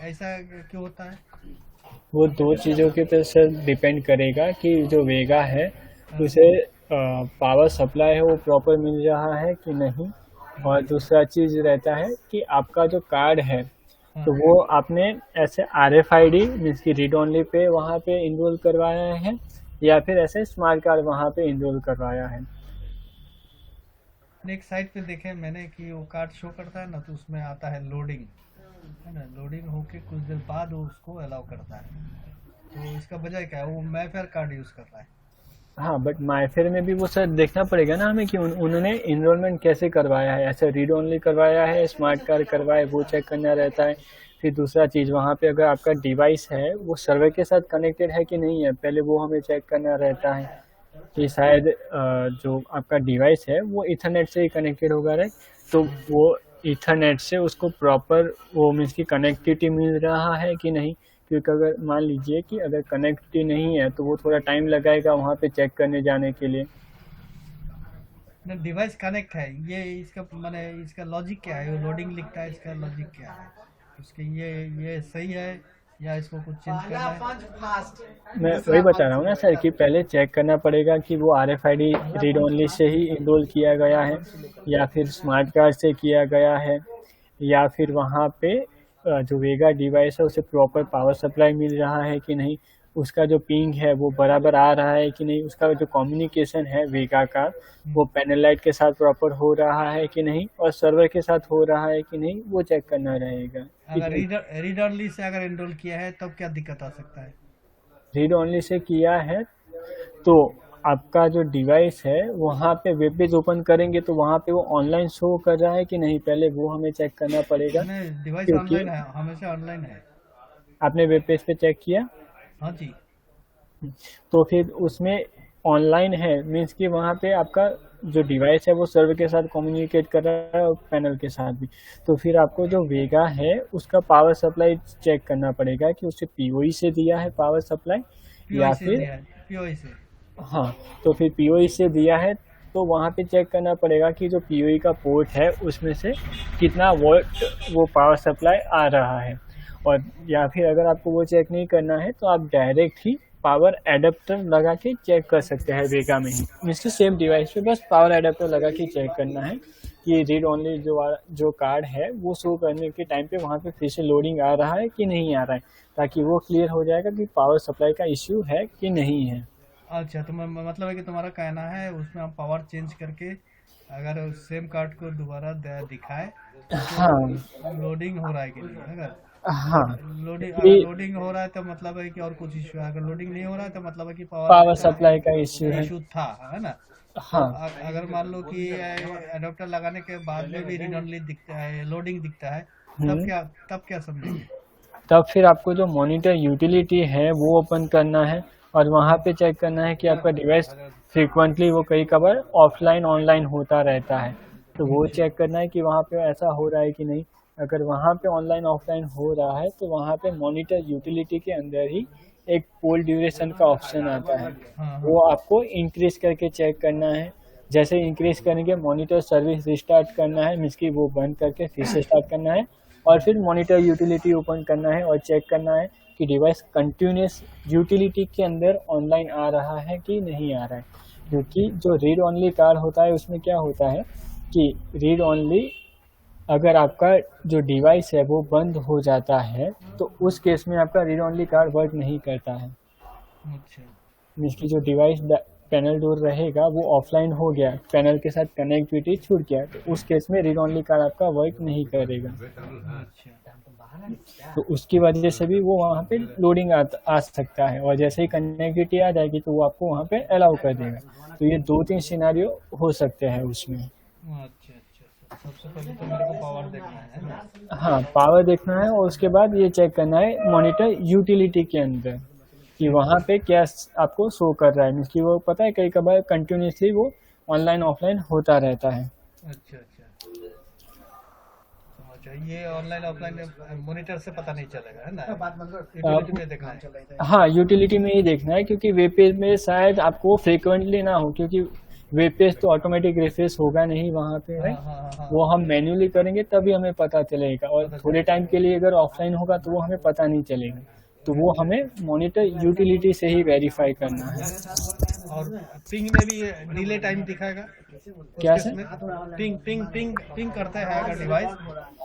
ऐसा क्यों होता है? वो दो चीज़ों के ऊपर से डिपेंड करेगा कि जो वेगा है उसे पावर सप्लाई है वो प्रॉपर मिल रहा है कि नहीं। और दूसरा चीज़ रहता है कि आपका जो कार्ड है तो वो आपने ऐसे RFID मीन्स की रीड ओनली पे वहाँ पे इनरोल करवाया है या फिर ऐसे स्मार्ट कार्ड वहाँ पे इनरोल करवाया है? एक साइट पे देखे मैंने कि वो कार्ड शो करता है ना, तो उसमें आता है लोडिंग, है ना, लोडिंग होके कुछ देर बाद वो उसको अलाउ करता है। तो इसका वजह क्या है? वो मैफेयर कार्ड यूज़ कर रहा है। हाँ, बट मायफेयर में भी वो सर देखना पड़ेगा ना हमें कि उन्होंने इनरोलमेंट कैसे करवाया है, ऐसे रीड ओनली करवाया है, स्मार्ट कार्ड करवाया, वो चेक करना रहता है। फिर दूसरा चीज़ वहाँ पे अगर आपका डिवाइस है वो सर्वर के साथ कनेक्टेड है कि नहीं है, पहले वो हमें चेक करना रहता है कि शायद जो आपका डिवाइस है वो इथरनेट से ही कनेक्टेड होगा, राइट? तो वो इथरनेट से उसको प्रॉपर वो मीन्स की कनेक्टिविटी मिल रहा है कि नहीं, क्योंकि अगर मान लीजिए कि अगर कनेक्टिविटी नहीं है तो वो थोड़ा टाइम लगाएगा वहाँ पे चेक करने जाने के लिए। डिवाइस कनेक्ट है, ये इसका माने इसका लॉजिक क्या है? वो लोडिंग लिखता है, इसका लॉजिक क्या है? उसके ये सही है या इसको कुछ चेंज करना है? मैं वही बता रहा हूँ ना सर कि पहले चेक करना पड़ेगा कि वो RFID रीड ओनली से ही इनरोल किया गया है या फिर स्मार्ट कार्ड से किया गया है या फिर वहाँ पे जो वेगा डिवाइस है उसे प्रॉपर पावर सप्लाई मिल रहा है कि नहीं, उसका जो पिंग है वो बराबर आ रहा है कि नहीं, उसका जो कम्युनिकेशन है वेगा का वो पैनल लाइट के साथ प्रॉपर हो रहा है कि नहीं और सर्वर के साथ हो रहा है कि नहीं, वो चेक करना रहेगा। अगर रीड ओनली से अगर इनरोल किया है तब क्या दिक्कत आ सकता है? रीड ओनली से किया है तो आपका जो डिवाइस है वहाँ पे वेब पेज ओपन करेंगे तो वहाँ पे वो ऑनलाइन शो कर रहा है कि नहीं, पहले वो हमें चेक करना पड़ेगा। डिवाइस ऑनलाइन है, हमेशा ऑनलाइन है। आपने वेब पेज पे चेक किया? हाँ जी। तो फिर उसमें ऑनलाइन है मीन्स कि वहाँ पे आपका जो डिवाइस है वो सर्वर के साथ कम्युनिकेट कर रहा है और पैनल के साथ भी। तो फिर आपको जो वेगा है उसका पावर सप्लाई चेक करना पड़ेगा कि उसे POE से दिया है पावर सप्लाई या फिर POE से। हाँ, तो फिर POE से दिया है तो वहाँ पे चेक करना पड़ेगा कि जो POE का पोर्ट है उसमें से कितना वोल्ट वो पावर सप्लाई आ रहा है। और या फिर अगर आपको वो चेक नहीं करना है तो आप डायरेक्ट ही पावर एडाप्टर लगा के चेक कर सकते हैं वेगा में ही, मीन्स की सेम डिवाइस पे बस पावर एडाप्टर लगा के चेक करना है कि रीड ओनली जो कार्ड है वो शो करने के टाइम पे वहाँ पे फिर से लोडिंग आ रहा है कि नहीं आ रहा है, ताकि वो क्लियर हो जाएगा कि पावर सप्लाई का इश्यू है कि नहीं है। अच्छा, तो मतलब है कि तुम्हारा कहना है उसमें हम पावर चेंज करके अगर सेम कार्ड को दोबारा दिखाए तो हाँ, लोडिंग हो रहा है कि नहीं, अगर हाँ लोडिंग हो रहा है तो मतलब है कि और कुछ इश्यू है, अगर लोडिंग नहीं हो रहा है तो मतलब है कि पावर सप्लाई का इश्यू था, है ना? हाँ, अगर मान लो कि एडाप्टर लगाने के बाद में भी रीड ओनली दिखता है, लोडिंग दिखता है, तब क्या समझेंगे? तब फिर आपको जो मॉनिटर यूटिलिटी है वो ओपन करना है और वहाँ पे चेक करना है कि आपका डिवाइस फ्रीक्वेंटली वो कई कबार ऑफलाइन ऑनलाइन होता रहता है, तो वो चेक करना है कि वहाँ पे ऐसा हो रहा है कि नहीं। अगर वहाँ पे ऑनलाइन ऑफलाइन हो रहा है तो वहाँ पे मॉनिटर यूटिलिटी के अंदर ही एक पोल ड्यूरेशन का ऑप्शन आता है, वो आपको इंक्रीज करके चेक करना है। जैसे इंक्रीज करेंगे मॉनिटर सर्विस रिस्टार्ट करना है, मीन्स की वो बंद करके फिर से स्टार्ट करना है और फिर मॉनिटर यूटिलिटी ओपन करना है और चेक करना है कि डिवाइस कंटिन्यूस यूटिलिटी के अंदर ऑनलाइन आ रहा है कि नहीं आ रहा है। क्योंकि जो रीड ओनली कार्ड होता है उसमें क्या होता है कि रीड ओनली अगर आपका जो डिवाइस है वो बंद हो जाता है तो उस केस में आपका रीड ओनली कार्ड वर्क नहीं करता है। अच्छा, मीन्स की जो डिवाइस पैनल डोर रहेगा वो ऑफलाइन हो गया, पैनल के साथ कनेक्टिविटी छूट गया, तो उस केस में रीड ओनली कार्ड आपका वर्क नहीं करेगा। तो उसकी वजह से भी वो वहाँ पे लोडिंग आ सकता है और जैसे ही कनेक्टिविटी आ जाएगी तो वो आपको वहाँ पे अलाउ कर देगा। तो ये 2-3 सिनेरियो हो सकते हैं उसमें। अच्छा, सबसे पहले तो मेरे को पावर देखना है ना? हाँ, पावर देखना है और उसके बाद ये चेक करना है मॉनिटर यूटिलिटी के अंदर कि वहाँ पे क्या आपको शो कर रहा है, मीन्स कि वो पता है कई कबार कंटिन्यूसली वो ऑनलाइन ऑफलाइन होता रहता है। अच्छा, ये ऑनलाइन ऑफलाइन मॉनिटर से पता नहीं चलेगा, है ना? यूटिलिटी में देखना है। हाँ, यूटिलिटी में ही देखना है क्योंकि वेब पेज में शायद आपको फ्रिक्वेंटली ना हो, क्योंकि वेब पेज तो ऑटोमेटिक रिफ्रेश होगा नहीं वहाँ पे, राइट? वो हम मैन्युअली करेंगे तभी हमें पता चलेगा और थोड़े टाइम के लिए अगर ऑफलाइन होगा तो वो हमें पता नहीं चलेगा, तो वो हमें मॉनिटर यूटिलिटी से ही वेरीफाई करना है। और पिंग में भी डिले टाइम दिखाएगा। क्या उस केस सर? में पिंग करते हैं अगर डिवाइस,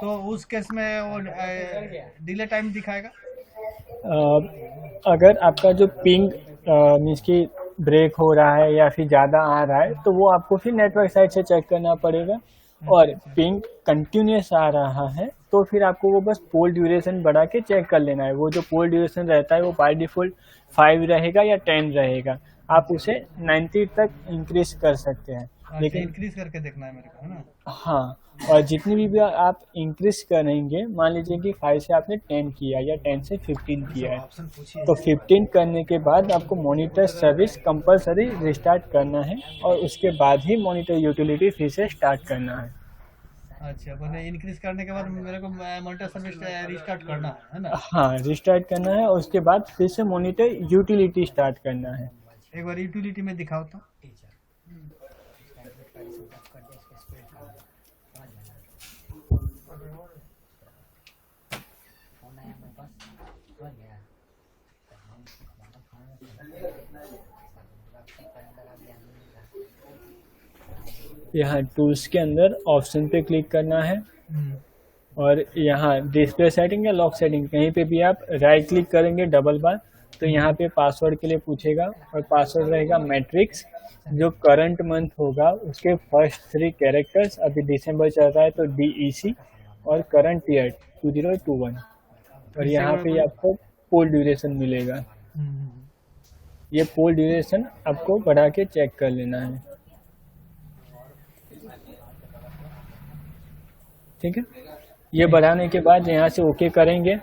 तो उस केस में वो डिले टाइम दिखाएगा। अगर आपका जो पिंग मीन्स कि ब्रेक हो रहा है या फिर ज़्यादा आ रहा है तो वो आपको फिर नेटवर्क साइड से चेक करना पड़ेगा। और पिंग कंटिन्यूस आ रहा है तो फिर आपको वो बस पोल ड्यूरेशन बढ़ा के चेक कर लेना है। वो जो पोल ड्यूरेशन रहता है वो बाय डिफ़ॉल्ट 5 रहेगा या 10 रहेगा, आप उसे 90 तक इंक्रीज कर सकते हैं। लेकिन इंक्रीज करके देखना है मेरे को, है ना? हाँ, और जितनी भी आप इंक्रीज करेंगे, मान लीजिए कि 5 से आपने 10 किया या 10 से 15 किया है, तो 15 करने के बाद आपको मॉनिटर सर्विस कंपलसरी रिस्टार्ट करना है और उसके बाद ही मॉनिटर यूटिलिटी फिर से स्टार्ट करना है। अच्छा, मैंने इंक्रीज करने के बाद मेरे को मॉनिटर सर्विस रिस्टार्ट करना है ना? हाँ, रिस्टार्ट करना है और उसके बाद फिर से मॉनिटर यूटिलिटी स्टार्ट करना है। एक बार यूटिलिटी में दिखाओ तो। यहाँ टूल्स के अंदर ऑप्शन पे क्लिक करना है और यहाँ डिस्प्ले सेटिंग या लॉक सेटिंग कहीं पे भी आप राइट क्लिक करेंगे डबल बार तो यहाँ पे पासवर्ड के लिए पूछेगा और पासवर्ड रहेगा मैट्रिक्स। जो करंट मंथ होगा उसके फर्स्ट 3 कैरेक्टर्स, अभी दिसंबर चल रहा है तो DEC और करंट ईयर 2021 और यहाँ पे आपको पोल ड्यूरेशन मिलेगा। ये पोल ड्यूरेशन आपको बढ़ा के चेक कर लेना है, ठीक है। ये बढ़ाने के बाद यहाँ से ओके करेंगे,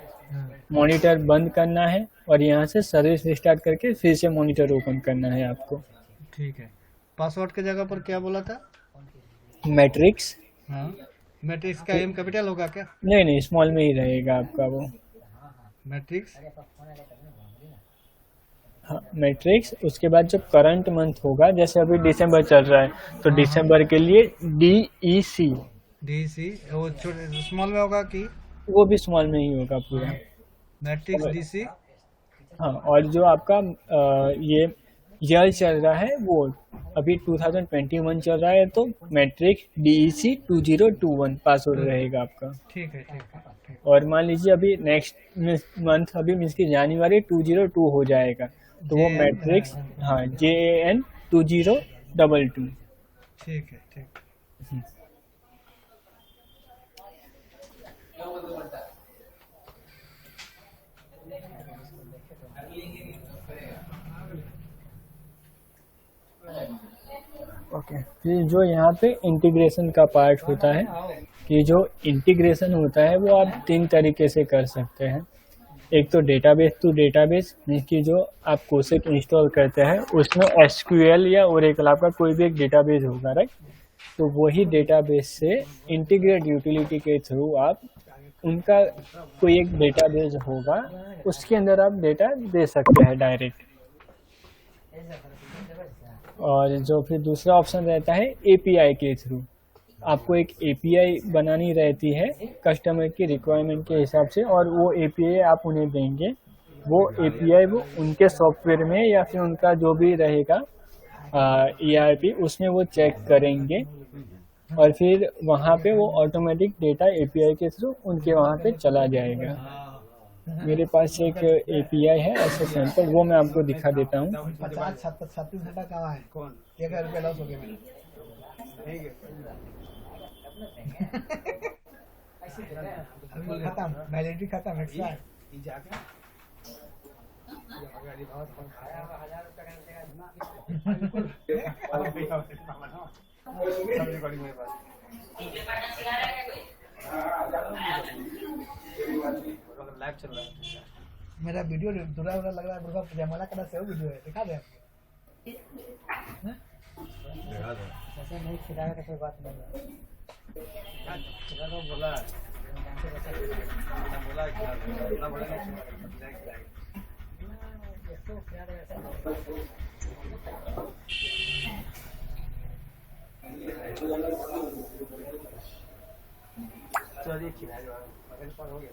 मॉनिटर बंद करना है और यहाँ से सर्विस रिस्टार्ट करके फिर से मॉनिटर ओपन करना है आपको। ठीक है। पासवर्ड के जगह पर क्या बोला था? मैट्रिक्स। हाँ, मैट्रिक्स का एम कैपिटल होगा क्या? नहीं, स्मॉल में ही रहेगा आपका वो मैट्रिक्स। हाँ, मैट्रिक्स। उसके बाद जो करंट मंथ होगा, जैसे अभी दिसंबर चल रहा है तो दिसंबर के लिए DEC वो स्मॉल में होगा कि? वो भी स्मॉल में ही होगा पूरा। Matrix DC। हाँ, और जो आपका ये ईयर चल रहा है वो अभी 2021 चल रहा है तो मैट्रिक्स DEC 2021 पासवर्ड रहेगा आपका। ठीक है। और मान लीजिए अभी नेक्स्ट मंथ अभी मीन्स की जनवरी 202 हो जाएगा तो वो मैट्रिक्स हाँ JAN 2022। ठीक है। ओके, फिर जो यहाँ पे इंटीग्रेशन का पार्ट होता है कि जो इंटीग्रेशन होता है वो आप 3 तरीके से कर सकते हैं। एक तो डेटाबेस टू डेटाबेस, कि जो आप कोसेक इंस्टॉल करते हैं उसमें SQL या ओरेकल आपका कोई भी एक डेटाबेस होगा, राइट। तो वही डेटाबेस से इंटीग्रेट यूटिलिटी के थ्रू आप उनका कोई एक डेटाबेस होगा उसके अंदर आप डेटा दे सकते हैं डायरेक्ट। और जो फिर दूसरा ऑप्शन रहता है API के थ्रू, आपको एक API बनानी रहती है कस्टमर की रिक्वायरमेंट के हिसाब से और वो API आप उन्हें देंगे। वो API वो उनके सॉफ्टवेयर में या फिर उनका जो भी रहेगा ERP उसमें वो चेक करेंगे और फिर वहाँ पे वो ऑटोमेटिक डेटा API के थ्रू उनके वहाँ पे चला जाएगा। मेरे पास एक API है ऐसे सैंपल, वो मैं आपको दिखा देता हूँ। 36 घंटा कहाँ है? कौन 1,000 रुपया लॉस हो गया मेरा। खत्म, वैलिडिटी खत्म, एक्सपायर। मेरा वीडियो दूरा लग रहा है, मुर्गा जमाना करना से वीडियो है, दिखा दे ऐसे नहीं खिलाया तो कोई बात नहीं है। बोला चलिए खिलाया हो गया।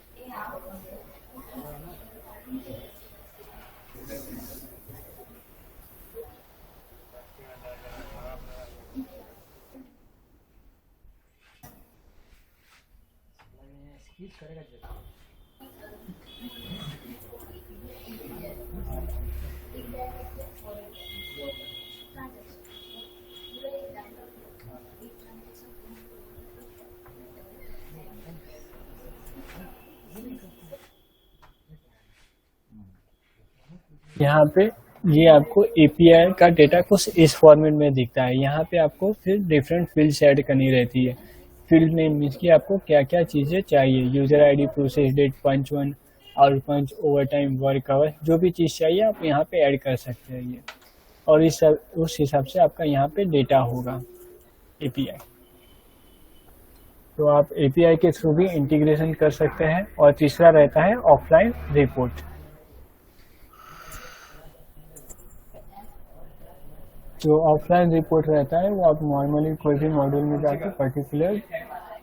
यहाँ पे ये आपको एपीआई का डेटा कुछ इस फॉर्मेट में दिखता है। यहाँ पे आपको फिर डिफरेंट फील्ड्स ऐड करनी रहती है। फील्ड नेम मीन्स कि आपको क्या क्या चीज़ें चाहिए, यूजर आईडी, प्रोसेस डेट, पंच 1, आउट पंच, ओवर टाइम, वर्क आवर, जो भी चीज़ चाहिए आप यहाँ पे ऐड कर सकते हैं ये, और उस हिसाब से आपका यहाँ पे डेटा होगा एपीआई। तो आप एपीआई के थ्रू भी इंटीग्रेशन कर सकते हैं। और तीसरा रहता है ऑफलाइन रिपोर्ट। जो ऑफलाइन रिपोर्ट रहता है वो आप नॉर्मली कोई भी मॉड्यूल में जाकर पर्टिकुलर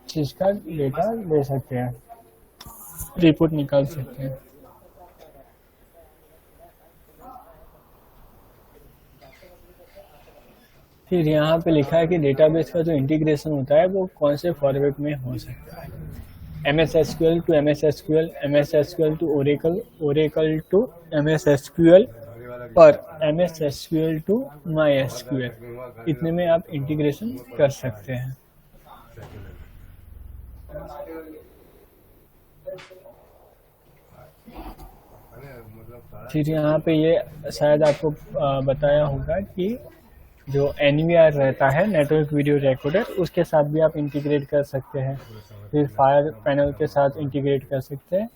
चीज़ का डेटा ले सकते हैं, रिपोर्ट निकाल सकते हैं। फिर यहाँ पे लिखा है कि डेटाबेस का जो इंटीग्रेशन होता है वो कौन से फॉर्मेट में हो सकता है। MS SQL to MS SQL, MS SQL to Oracle, ओरेकल टू MS SQL और MS SQL टू MySQL, इतने में आप इंटीग्रेशन कर सकते हैं। फिर यहाँ पे ये शायद आपको बताया होगा कि जो NVR रहता है, नेटवर्क वीडियो रिकॉर्डर, उसके साथ भी आप इंटीग्रेट कर सकते हैं। फिर फायर पैनल के साथ इंटीग्रेट कर सकते हैं।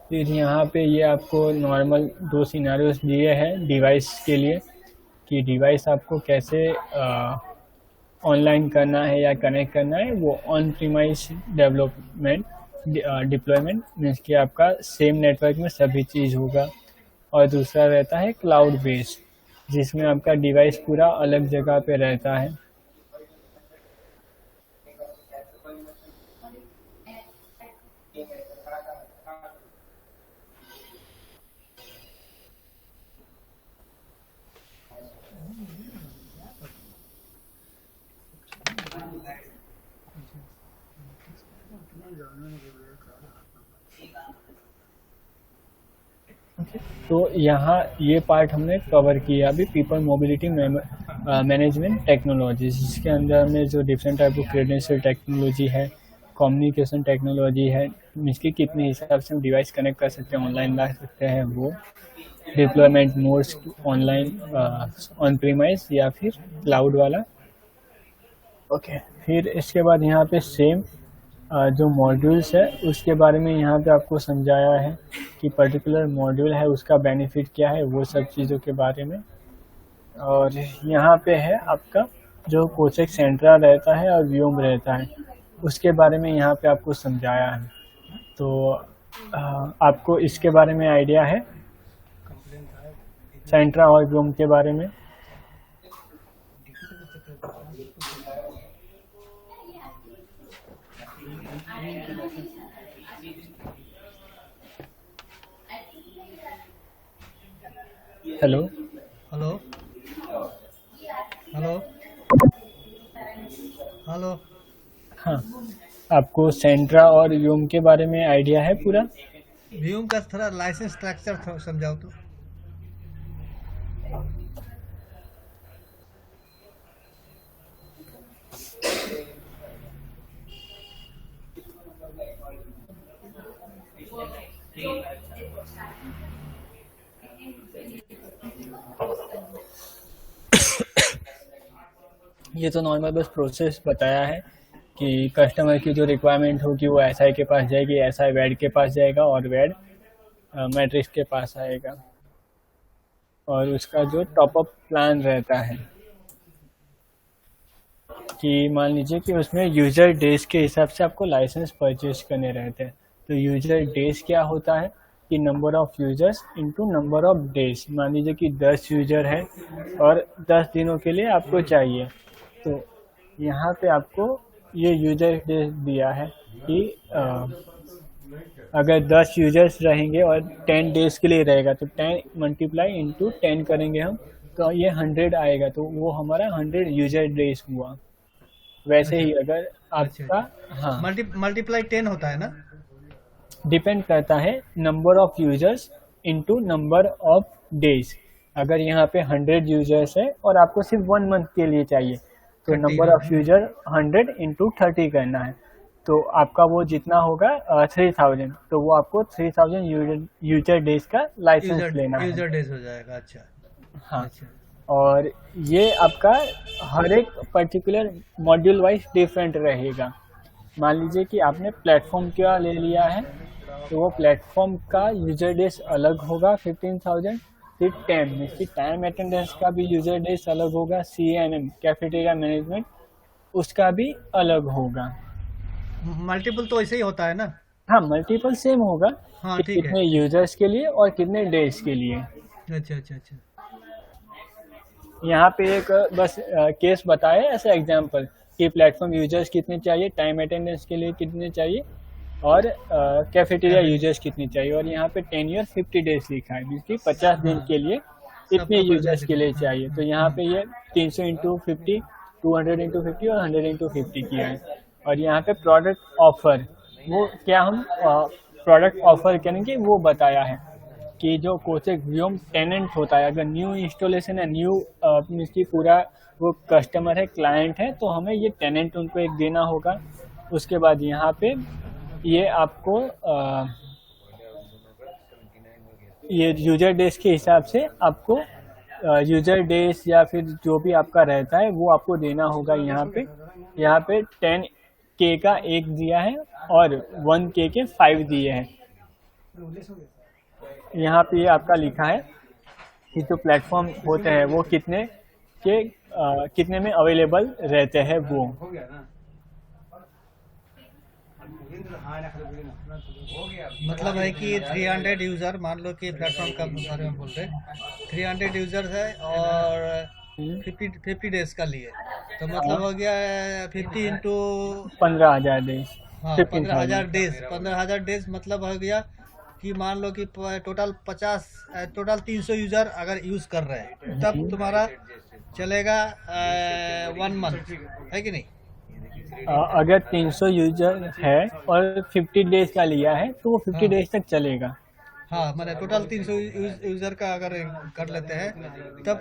फिर यहाँ पे ये आपको नॉर्मल 2 सिनेरियोस दिए हैं डिवाइस के लिए, कि डिवाइस आपको कैसे ऑनलाइन करना है या कनेक्ट करना है। वो on premise development deployment means कि आपका सेम नेटवर्क में सभी चीज़ होगा। और दूसरा रहता है क्लाउड बेस्ड, जिसमें आपका डिवाइस पूरा अलग जगह पे रहता है। तो यहाँ ये पार्ट हमने कवर किया अभी, पीपल मोबिलिटी मैनेजमेंट टेक्नोलॉजी, जिसके अंदर हमने जो different type of credential technology है, कम्युनिकेशन टेक्नोलॉजी है, इसके कितने हिसाब से हम डिवाइस कनेक्ट कर सकते हैं, ऑनलाइन ला सकते हैं, वो deployment modes, online, on premise या फिर क्लाउड वाला। ओके, फिर इसके बाद यहाँ पे सेम जो मॉड्यूल्स है उसके बारे में यहाँ पे आपको समझाया है कि पर्टिकुलर मॉड्यूल है उसका बेनिफिट क्या है, वो सब चीज़ों के बारे में। और यहाँ पे है आपका जो कोचेक सेंट्रा रहता है और व्योम रहता है, उसके बारे में यहाँ पे आपको समझाया है। तो आपको इसके बारे में आइडिया है, सेंट्रा और व्योम के बारे में? Hello hello hello hello. हाँ, आपको सेंट्रा और व्योम के बारे में आइडिया है पूरा? व्योम का थोड़ा लाइसेंस स्ट्रक्चर समझाओ तो। ये तो नॉर्मल बस प्रोसेस बताया है कि कस्टमर की जो रिक्वायरमेंट होगी वो SI के पास जाएगी, SI वेड के पास जाएगा और वेड मैट्रिक्स के पास आएगा। और उसका जो टॉपअप प्लान रहता है कि मान लीजिए कि उसमें यूज़र डेज के हिसाब से आपको लाइसेंस परचेज करने रहते हैं। तो यूज़र डेज क्या होता है कि number of users into number of days. मान लीजिए कि 10 यूज़र है और 10 दिनों के लिए आपको चाहिए, तो यहाँ पे आपको ये यूजर डेज दिया है कि अगर 10 यूजर्स रहेंगे और 10 डेज के लिए रहेगा तो 10 मल्टीप्लाई इंटू 10 करेंगे हम तो ये 100 आएगा, तो वो हमारा 100 यूजर डेज हुआ। वैसे ही अगर आपका हाँ मल्टीप्लाई 10 होता है ना? डिपेंड करता है number of users into number of days. अगर यहाँ पे 100 यूजर्स है और आपको सिर्फ 1 मंथ के लिए चाहिए, तो नंबर ऑफ यूजर 100 इंटू 30 करना है, तो आपका वो जितना होगा 3000, तो वो आपको 3000 यूजर डेज का लाइसेंस लेना है। यूजर डेज हो जाएगा। अच्छा हाँ। अच्छा। और ये आपका हर एक पर्टिकुलर मॉड्यूल वाइज डिफरेंट रहेगा। मान लीजिए कि आपने प्लेटफॉर्म क्या ले लिया है, तो वो प्लेटफॉर्म का यूजर डेज अलग होगा 15,000। फिर टाइम अटेंडेंस का भी यूजर डेज अलग होगा। CMM कैफेटेरिया मैनेजमेंट, उसका भी अलग होगा। मल्टीपल तो ऐसे ही होता है ना? हाँ, मल्टीपल सेम होगा। हाँ, कि ठीक है। कितने यूजर्स के लिए और कितने डेज के लिए। अच्छा अच्छा अच्छा। यहाँ पे एक बस केस बताया ऐसा एग्जांपल कि प्लेटफॉर्म यूजर्स कितने चाहिए, टाइम अटेंडेंस के लिए कितने चाहिए, और कैफेटेरिया यूजर्स कितने चाहिए। और यहाँ पे 10 ईयर 50 डेज लिखा है, जिसकी 50 दिन के लिए इतने यूजर्स के लिए चाहिए। तो यहाँ पे ये 300 इंटू 50, 200 इंटू 50 और 100 इंटू 50 किया है। और यहाँ पे प्रोडक्ट ऑफर, वो क्या हम प्रोडक्ट ऑफर करेंगे वो बताया है कि जो कोसेक व्योम टेनेंट होता है, अगर न्यू इंस्टॉलेशन है, न्यू मीन्स की पूरा वो कस्टमर है, क्लाइंट है, तो हमें ये टेनेंट उनको एक देना होगा। उसके बाद यहाँ पे ये आपको ये यूजर डेज के हिसाब से आपको यूजर डेज या फिर जो भी आपका रहता है वो आपको देना होगा। यहाँ पे 10K का 1 दिया है और 1K के 5 दिए हैं। यहाँ पे ये आपका लिखा है कि जो प्लेटफॉर्म होते हैं वो कितने में अवेलेबल रहते हैं वो। मतलब है कि 300 यूजर, मान लो कि प्लेटफॉर्म का बारे में बोल रहे, 300 यूजर है और 50 डेज का लिए, तो मतलब हो गया 50 इंटू 15,000 डेज। हाँ 15,000 डेज मतलब हो गया कि मान लो कि टोटल 300 यूजर अगर यूज कर रहे हैं, तब तुम्हारा चलेगा 1 मंथ, है कि नहीं? अगर 300 यूजर है और 50 डेज का लिया है तो वो 50 डेज तक चलेगा। हाँ, मैंने टोटल 300 यूजर का अगर कर लेते हैं तब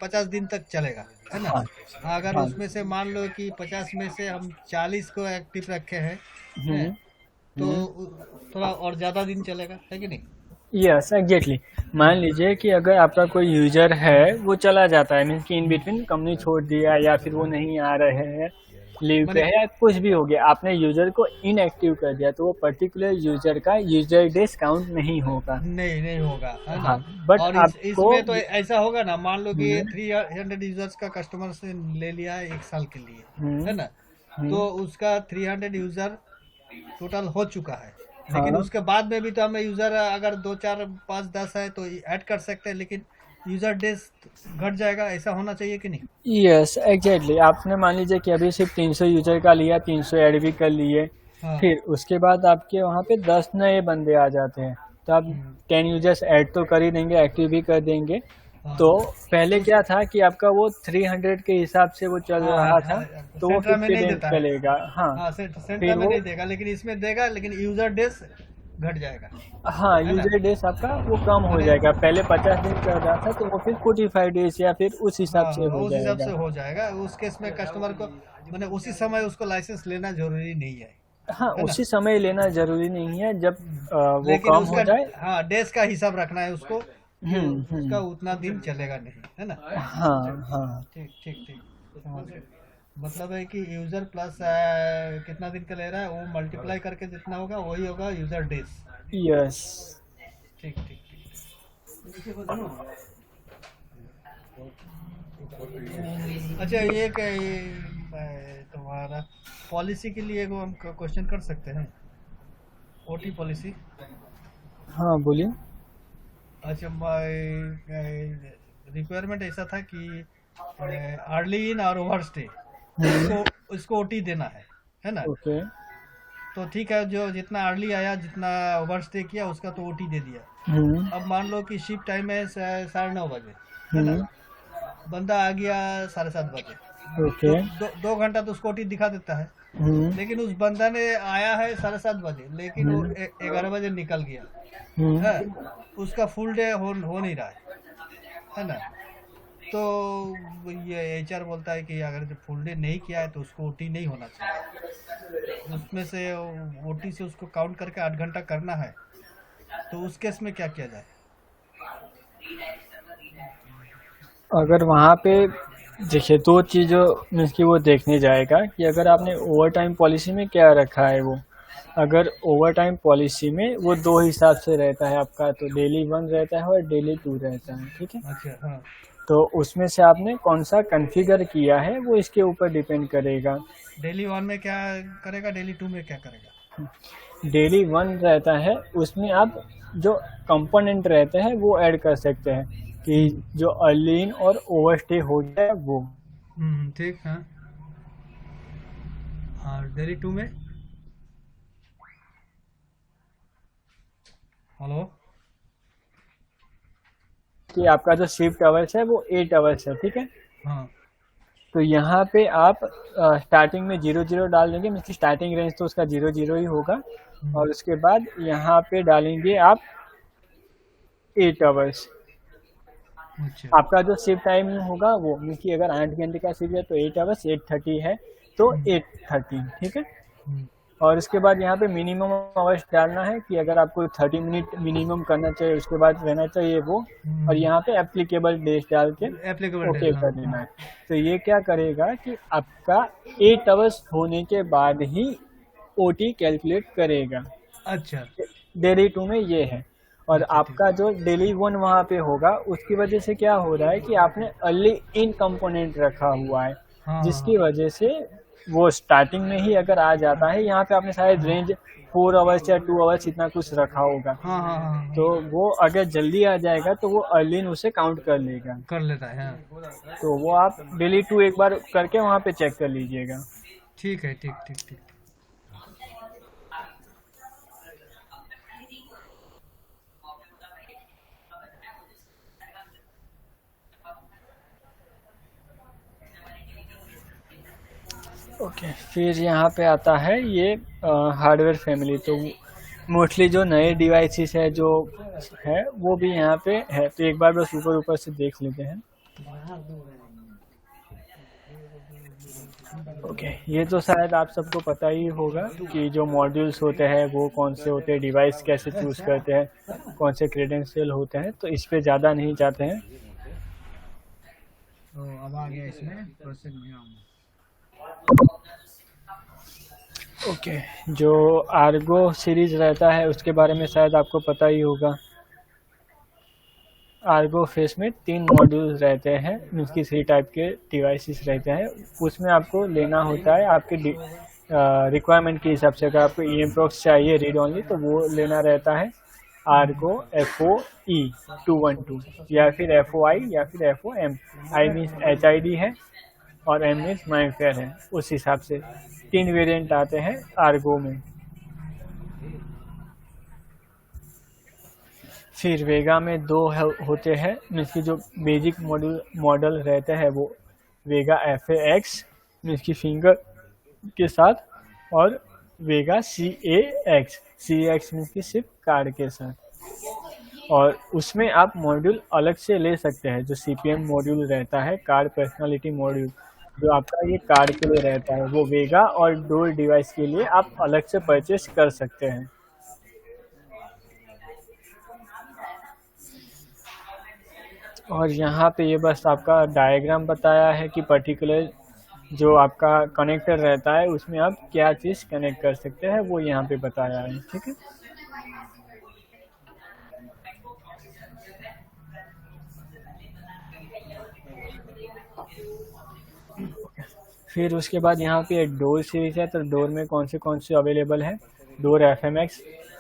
50 दिन तक चलेगा, है ना? अगर उसमें से मान लो कि 50 में से हम 40 को एक्टिव रखे हैं, तो थोड़ा और ज़्यादा दिन चलेगा, है कि नहीं? Yes exactly. मान लीजिए कि अगर आपका कोई यूजर है वो चला जाता है, मीन्स कि इन बिटवीन कंपनी छोड़ दिया या फिर वो नहीं आ रहे हैं, लीव पे है या कुछ भी हो गया, आपने यूजर को इनएक्टिव कर दिया, तो वो पर्टिकुलर यूजर का यूजर डेज काउंट नहीं होगा। नहीं होगा, है ना? हाँ, बट और आपको इसमें तो ऐसा होगा ना, मान लो कि 300 यूजर्स का कस्टमर से ले लिया है 1 साल के लिए, है ना? तो उसका 300 यूजर टोटल हो चुका है, लेकिन उसके बाद में भी तो हमें यूजर अगर 2, 4, 5, 10 है तो ऐड कर सकते हैं, लेकिन यूजर डेज घट जाएगा, ऐसा होना चाहिए कि नहीं? Yes exactly. आपने मान लीजिए कि अभी सिर्फ 300 यूजर का लिया, 300 ऐड भी कर लिए, फिर उसके बाद आपके वहाँ पे 10 नए बंदे आ जाते हैं, तो आप 10 यूजर्स ऐड तो कर ही देंगे, एक्टिव भी कर देंगे। तो पहले क्या था कि आपका वो 300 के हिसाब से वो चल रहा था, तो वो 50 डेज चलेगा। हाँ, सेंटर में नहीं देगा, लेकिन इसमें देगा, लेकिन यूजर डेज घट जाएगा। हाँ, यूजर डेज आपका वो कम हो जाएगा। पहले 50 दिन कर रहा था, तो वो फिर 45 डेज या फिर उस हिसाब से हो जाएगा। उस केस में कस्टमर को मैंने उसी समय उसको लाइसेंस लेना जरूरी नहीं है। हाँ, उसी समय लेना जरूरी नहीं है, जब वो कम हो जाए। हाँ, डेज का हिसाब रखना है उसको, उसका उतना दिन चलेगा नहीं, है ना? हाँ ठीक समझ गए। मतलब है कि यूजर प्लस कितना दिन का ले रहा है, वो मल्टीप्लाई करके जितना होगा वही होगा यूजर डेज। यस, ठीक। अच्छा, ये तुम्हारा पॉलिसी के लिए हम क्वेश्चन कर सकते हैं, ओटी पॉलिसी? हाँ बोलिए। अच्छा, रिक्वायरमेंट ऐसा था कि अर्ली इन और ओवर स्टे इसको ओटी देना है ना? ओके। तो ठीक है, जो जितना अर्ली आया, जितना ओवर स्टे किया, उसका तो ओटी दे दिया। अब मान लो कि शिफ्ट टाइम है 9:30 बजे, है ना? बंदा आ गया 7:30 बजे, ओके। दो घंटा तो उसको OT दिखा देता है, लेकिन उस बंदा ने आया है 7:30 बजे, लेकिन वो 11 बजे निकल गया है, उसका फुल डे हो नहीं रहा है ना। तो ये HR बोलता है कि अगर फुल डे नहीं किया है तो उसको OT नहीं होना चाहिए, उसमें से OT से उसको काउंट करके 8 घंटा करना है। तो उस केस में क्या किया जाए? अगर वहाँ पे देखिए 2 चीज़ों मीन्स की वो देखने जाएगा कि अगर आपने ओवर टाइम पॉलिसी में क्या रखा है। वो अगर ओवर टाइम पॉलिसी में वो 2 हिसाब से रहता है आपका, तो डेली 1 रहता है और डेली 2 रहता है, ठीक है। अच्छा, हाँ। तो उसमें से आपने कौन सा कॉन्फ़िगर किया है वो इसके ऊपर डिपेंड करेगा। डेली 1 में क्या करेगा, डेली 2 में क्या करेगा? डेली 1 रहता है, उसमें आप जो कंपोनेंट रहते हैं वो ऐड कर सकते हैं कि जो अर्ली इन और ओवरस्टे हो जाए वो। ठीक है। और डेली 2 में? हेलो, कि आपका जो शिफ्ट आवर्स है वो 8 आवर्स है, ठीक है। हाँ। तो यहाँ पे आप स्टार्टिंग में 0-0 डाल देंगे, मतलब स्टार्टिंग रेंज तो उसका 0-0 ही होगा। और उसके बाद यहाँ पे डालेंगे आप 8 आवर्स। अच्छा। आपका जो शिफ्ट टाइम होगा वो, क्योंकि अगर 8 घंटे का शिफ्ट है तो 8 आवर्स, 8:30 है तो 8:30, ठीक है। और उसके बाद यहाँ पे मिनिमम आवर्स डालना है कि अगर आपको 30 मिनट मिनिमम करना चाहिए, उसके बाद रहना चाहिए वो। और यहाँ पे एप्लीकेबल डेज डाल के ओके कर देना है। तो ये क्या करेगा कि आपका 8 आवर्स होने के बाद ही OT कैलकुलेट करेगा। अच्छा। डेली 2 में ये है। और आपका जो डेली 1 वहाँ पे होगा, उसकी वजह से क्या हो रहा है कि आपने अर्ली इन कंपोनेंट रखा हुआ है, जिसकी वजह से वो स्टार्टिंग में ही अगर आ जाता है। यहाँ पे आपने शायद रेंज 4 आवर्स या 2 आवर्स इतना कुछ रखा होगा। तो वो अगर जल्दी आ जाएगा तो वो अर्ली इन उसे काउंट कर लेता है। तो वो आप डेली 2 एक बार करके वहाँ पे चेक कर लीजिएगा। ठीक है, ठीक ठीक ठीक। ओके। फिर यहाँ पे आता है ये हार्डवेयर फैमिली। तो मोस्टली जो नए डिवाइसेस है जो है वो भी यहाँ पे है। तो एक बार बस ऊपर से देख लेते हैं। ओके। ये तो शायद आप सबको पता ही होगा कि जो मॉड्यूल्स होते हैं वो कौन से होते हैं, डिवाइस कैसे चूज करते हैं, कौन से क्रेडेंशियल होते हैं। तो इस पे ज़्यादा नहीं जाते हैं। तो अब आ गया इसमें प्रोसेस में। ओके। जो आर्गो सीरीज रहता है उसके बारे में शायद आपको पता ही होगा। आर्गो फेस में 3 मॉड्यूल्स रहते हैं, उसकी 3 टाइप के डिवाइसेस रहते हैं। उसमें आपको लेना होता है आपके रिक्वायरमेंट के हिसाब से। अगर आपको EMPROX चाहिए रीड ओनली तो वो लेना रहता है आर्गो FOE 212 या फिर FOI या फिर FOM। I मीन्स HID है और M मीन्स माइफेयर है। उस हिसाब से 3 वेरिएंट आते हैं आर्गो में। फिर वेगा में 2 होते हैं, मीन्स की जो बेसिक मॉडल रहते हैं वो वेगा FAX मीन्स की फिंगर के साथ, और वेगा CAX मीन्स की सिर्फ कार्ड के साथ। और उसमें आप मॉड्यूल अलग से ले सकते हैं। जो CPM मॉड्यूल रहता है, कार्ड पर्सनालिटी मॉड्यूल, जो आपका ये कार्ड के लिए रहता है, वो वेगा और डोर डिवाइस के लिए आप अलग से परचेस कर सकते हैं। और यहाँ पे ये बस आपका डायग्राम बताया है कि पर्टिकुलर जो आपका कनेक्टर रहता है उसमें आप क्या चीज़ कनेक्ट कर सकते हैं, वो यहाँ पे बताया है, ठीक है। फिर उसके बाद यहाँ पे एक डोर सीरीज है। तो डोर में कौन से अवेलेबल है? डोर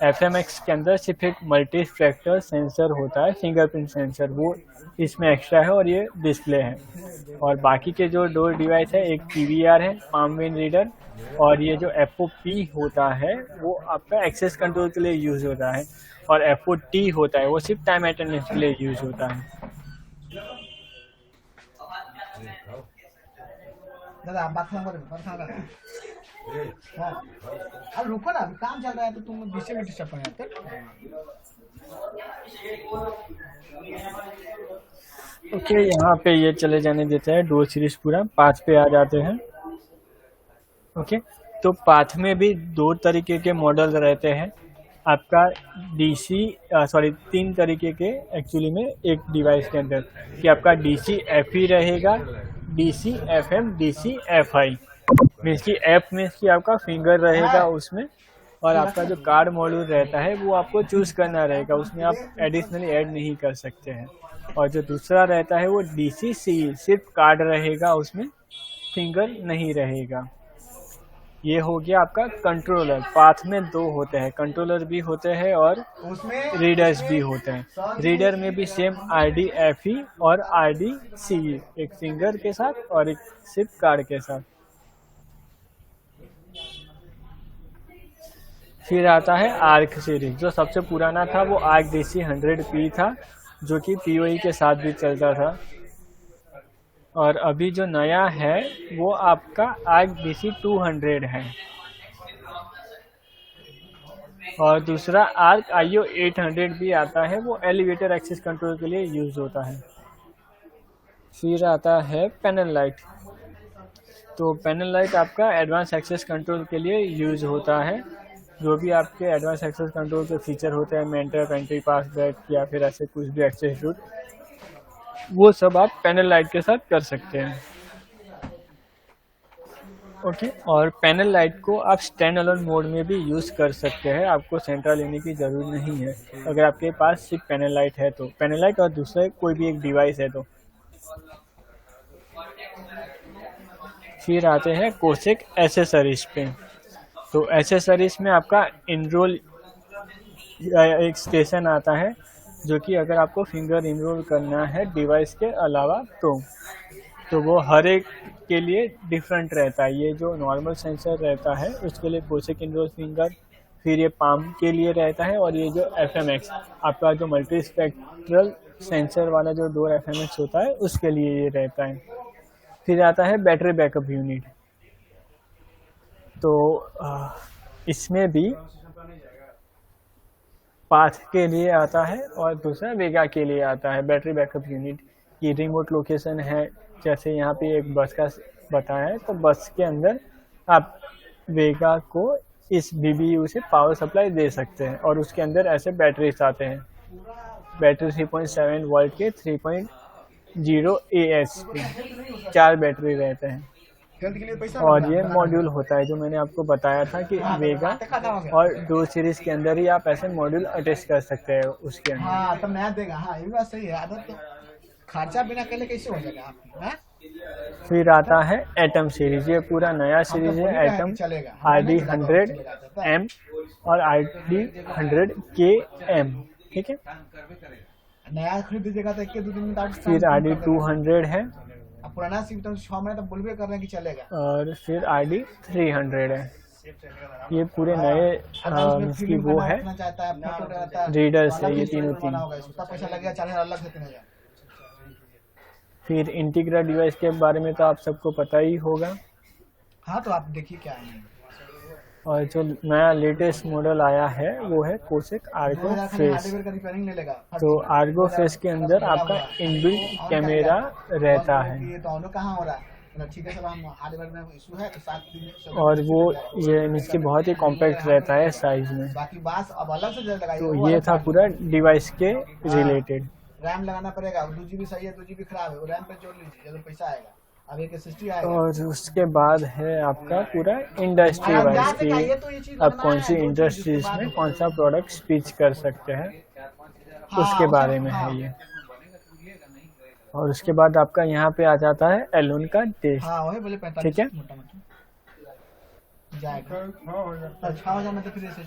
FMX के अंदर सिर्फ एक मल्टी फैक्टर सेंसर होता है, फिंगरप्रिंट सेंसर, वो इसमें एक्स्ट्रा है और ये डिस्प्ले है। और बाकी के जो डोर डिवाइस है, एक PVR है, पाम विंड रीडर, और ये जो FOP होता है वो आपका एक्सेस कंट्रोल के लिए यूज होता है, और FOT होता है वो सिर्फ टाइम अटेंडेंस के लिए यूज होता है। दादा आप बात कर हाँ। अब रुको ना, अभी काम चल रहा है तो तुम बीच में डिस्टर्ब कर जाते। ओके, यहाँ पे ये चले जाने देते हैं, डुअल सीरीज पूरा पाथ पे आ जाते हैं। ओके, तो पाथ में भी दो तरीके के मॉडल रहते हैं आपका डीसी, सॉरी 3 तरीके के एक्चुअली में एक डिवाइस के अंदर, कि आपका डीसी एफई रहेगा, DC FM, DC FI. Means की एफ मीन्स की आपका फिंगर रहेगा उसमें, और आपका जो कार्ड मॉड्यूल रहता है वो आपको चूज करना रहेगा, उसमें आप एडिशनली ऐड नहीं कर सकते हैं। और जो दूसरा रहता है वो डीसी सी, सिर्फ कार्ड रहेगा उसमें, फिंगर नहीं रहेगा। ये हो गया आपका कंट्रोलर। पाथ में 2 होते हैं, कंट्रोलर भी होते हैं और रीडर्स भी होते हैं। रीडर में भी सेम आरडी एफई और आरडी सी, एक फिंगर के साथ और एक सिर्फ कार्ड के साथ। फिर आता है आर्क सीरीज, जो सबसे पुराना था वो आर्क डीसी 100P था, जो कि पीओई के साथ भी चलता था। और अभी जो नया है वो आपका आर्क डीसी 200 है, और दूसरा आर्क आईओ 800 भी आता है, वो एलिवेटर एक्सेस कंट्रोल के लिए यूज होता है। फिर आता है पैनल लाइट। तो पैनल लाइट आपका एडवांस एक्सेस कंट्रोल के लिए यूज होता है। जो भी आपके एडवांस एक्सेस कंट्रोल के फीचर होते हैं, मेंटर, पेंट्री, पासवर्ड या फिर ऐसे कुछ भी एक्सेस रूट, वो सब आप पैनल लाइट के साथ कर सकते हैं। ओके, और पैनल लाइट को आप स्टैंड अलोन मोड में भी यूज़ कर सकते हैं, आपको सेंट्रा लेने की ज़रूरत नहीं है अगर आपके पास सिर्फ पैनल लाइट है तो। पैनल लाइट और दूसरे कोई भी एक डिवाइस है तो। फिर आते हैं कोसेक एसेसरीज पे। तो एसेसरीज में आपका इनरोल एक स्टेशन आता है, जो कि अगर आपको फिंगर इनरोल करना है डिवाइस के अलावा तो वो हर एक के लिए डिफरेंट रहता है। ये जो नॉर्मल सेंसर रहता है उसके लिए कोसेक इनरोल फिंगर, फिर ये पाम के लिए रहता है, और ये जो एफएमएक्स आपका जो मल्टी स्पेक्ट्रल सेंसर वाला जो डोर एफएमएक्स होता है उसके लिए ये रहता है। फिर आता है बैटरी बैकअप यूनिट। तो इसमें भी पाथ के लिए आता है और दूसरा वेगा के लिए आता है। बैटरी बैकअप यूनिट की रिमोट लोकेशन है, जैसे यहाँ पे एक बस का बताया है, तो बस के अंदर आप वेगा को इस बीबीयू से पावर सप्लाई दे सकते हैं, और उसके अंदर ऐसे बैटरीज आते हैं। बैटरी 3.7 वोल्ट के 3.0 AH 4 बैटरी रहते हैं। और ये मॉड्यूल होता है जो मैंने आपको बताया था कि वेगा और डोर सीरीज के अंदर ही आप ऐसे मॉड्यूल अटैच कर सकते हैं उसके अंदर। हाँ, तब नया देगा। हाँ, ये बात सही है। आदत तो खर्चा बिना केले कैसे हो जाएगा आपका? फिर आता है एटम सीरीज, ये पूरा नया सीरीज है। एटम RD 100M और RD 100KM, ठीक है। नया खरीद दीजिएगा तो 1-2 दिन में। फिर RD 200 है, पुराना सिम तो 6 महीने तक बोलबे कर रहे हैं कि चलेगा। और फिर RD 300 है। ये पूरे नए इसकी वो है रीडर से, ये तीनों पैसा लगेगा 40,000 अलग से 3,000। फिर इंटीग्रा डिवाइस के बारे में तो आप सबको पता ही होगा। हाँ, तो आप देखिए क्या है। और जो नया लेटेस्ट मॉडल आया है वो है कोसेक आर्गो फेस। तो आर्गो फेस के अंदर आपका इनबिल्ट कैमरा रहता है, और वो ये इसकी बहुत ही कॉम्पैक्ट रहता है साइज में। तो ये था पूरा डिवाइस के रिलेटेड। रैम लगाना पड़ेगा, 2GB सही है, 2GB खराब है, वो रैम पे जोड़ लीजिए जब पैसा आएगा। अब एक SSD आएगा। और उसके बाद है आपका पूरा इंडस्ट्री वाइज की आप कौन सी इंडस्ट्रीज में कौन सा प्रोडक्ट स्पीच कर सकते हैं, उसके बारे में है ये। और उसके बाद आपका यहाँ पे आ जाता है एलोन का टेस्ट, ठीक है।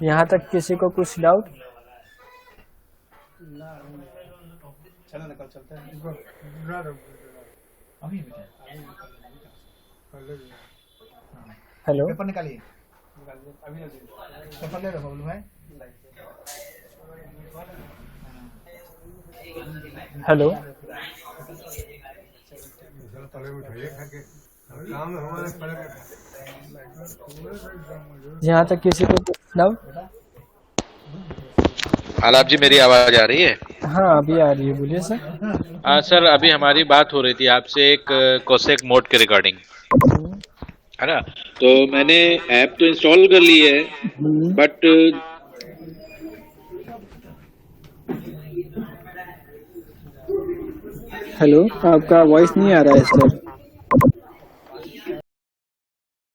यहाँ तक किसी को कुछ डाउट? हेलो, पेपर निकालिए, पेपर ले लो बबलू भाई। हेलो, जहाँ तक किसी को मतलब आलाप जी, मेरी आवाज आ रही है? हाँ अभी आ रही है, बोलिए सर। सर, अभी हमारी बात हो रही थी आपसे एक कोसेक मोड के रिगार्डिंग, है ना? तो मैंने ऐप तो इंस्टॉल कर ली है, बट हेलो, आपका वॉइस नहीं आ रहा है सर।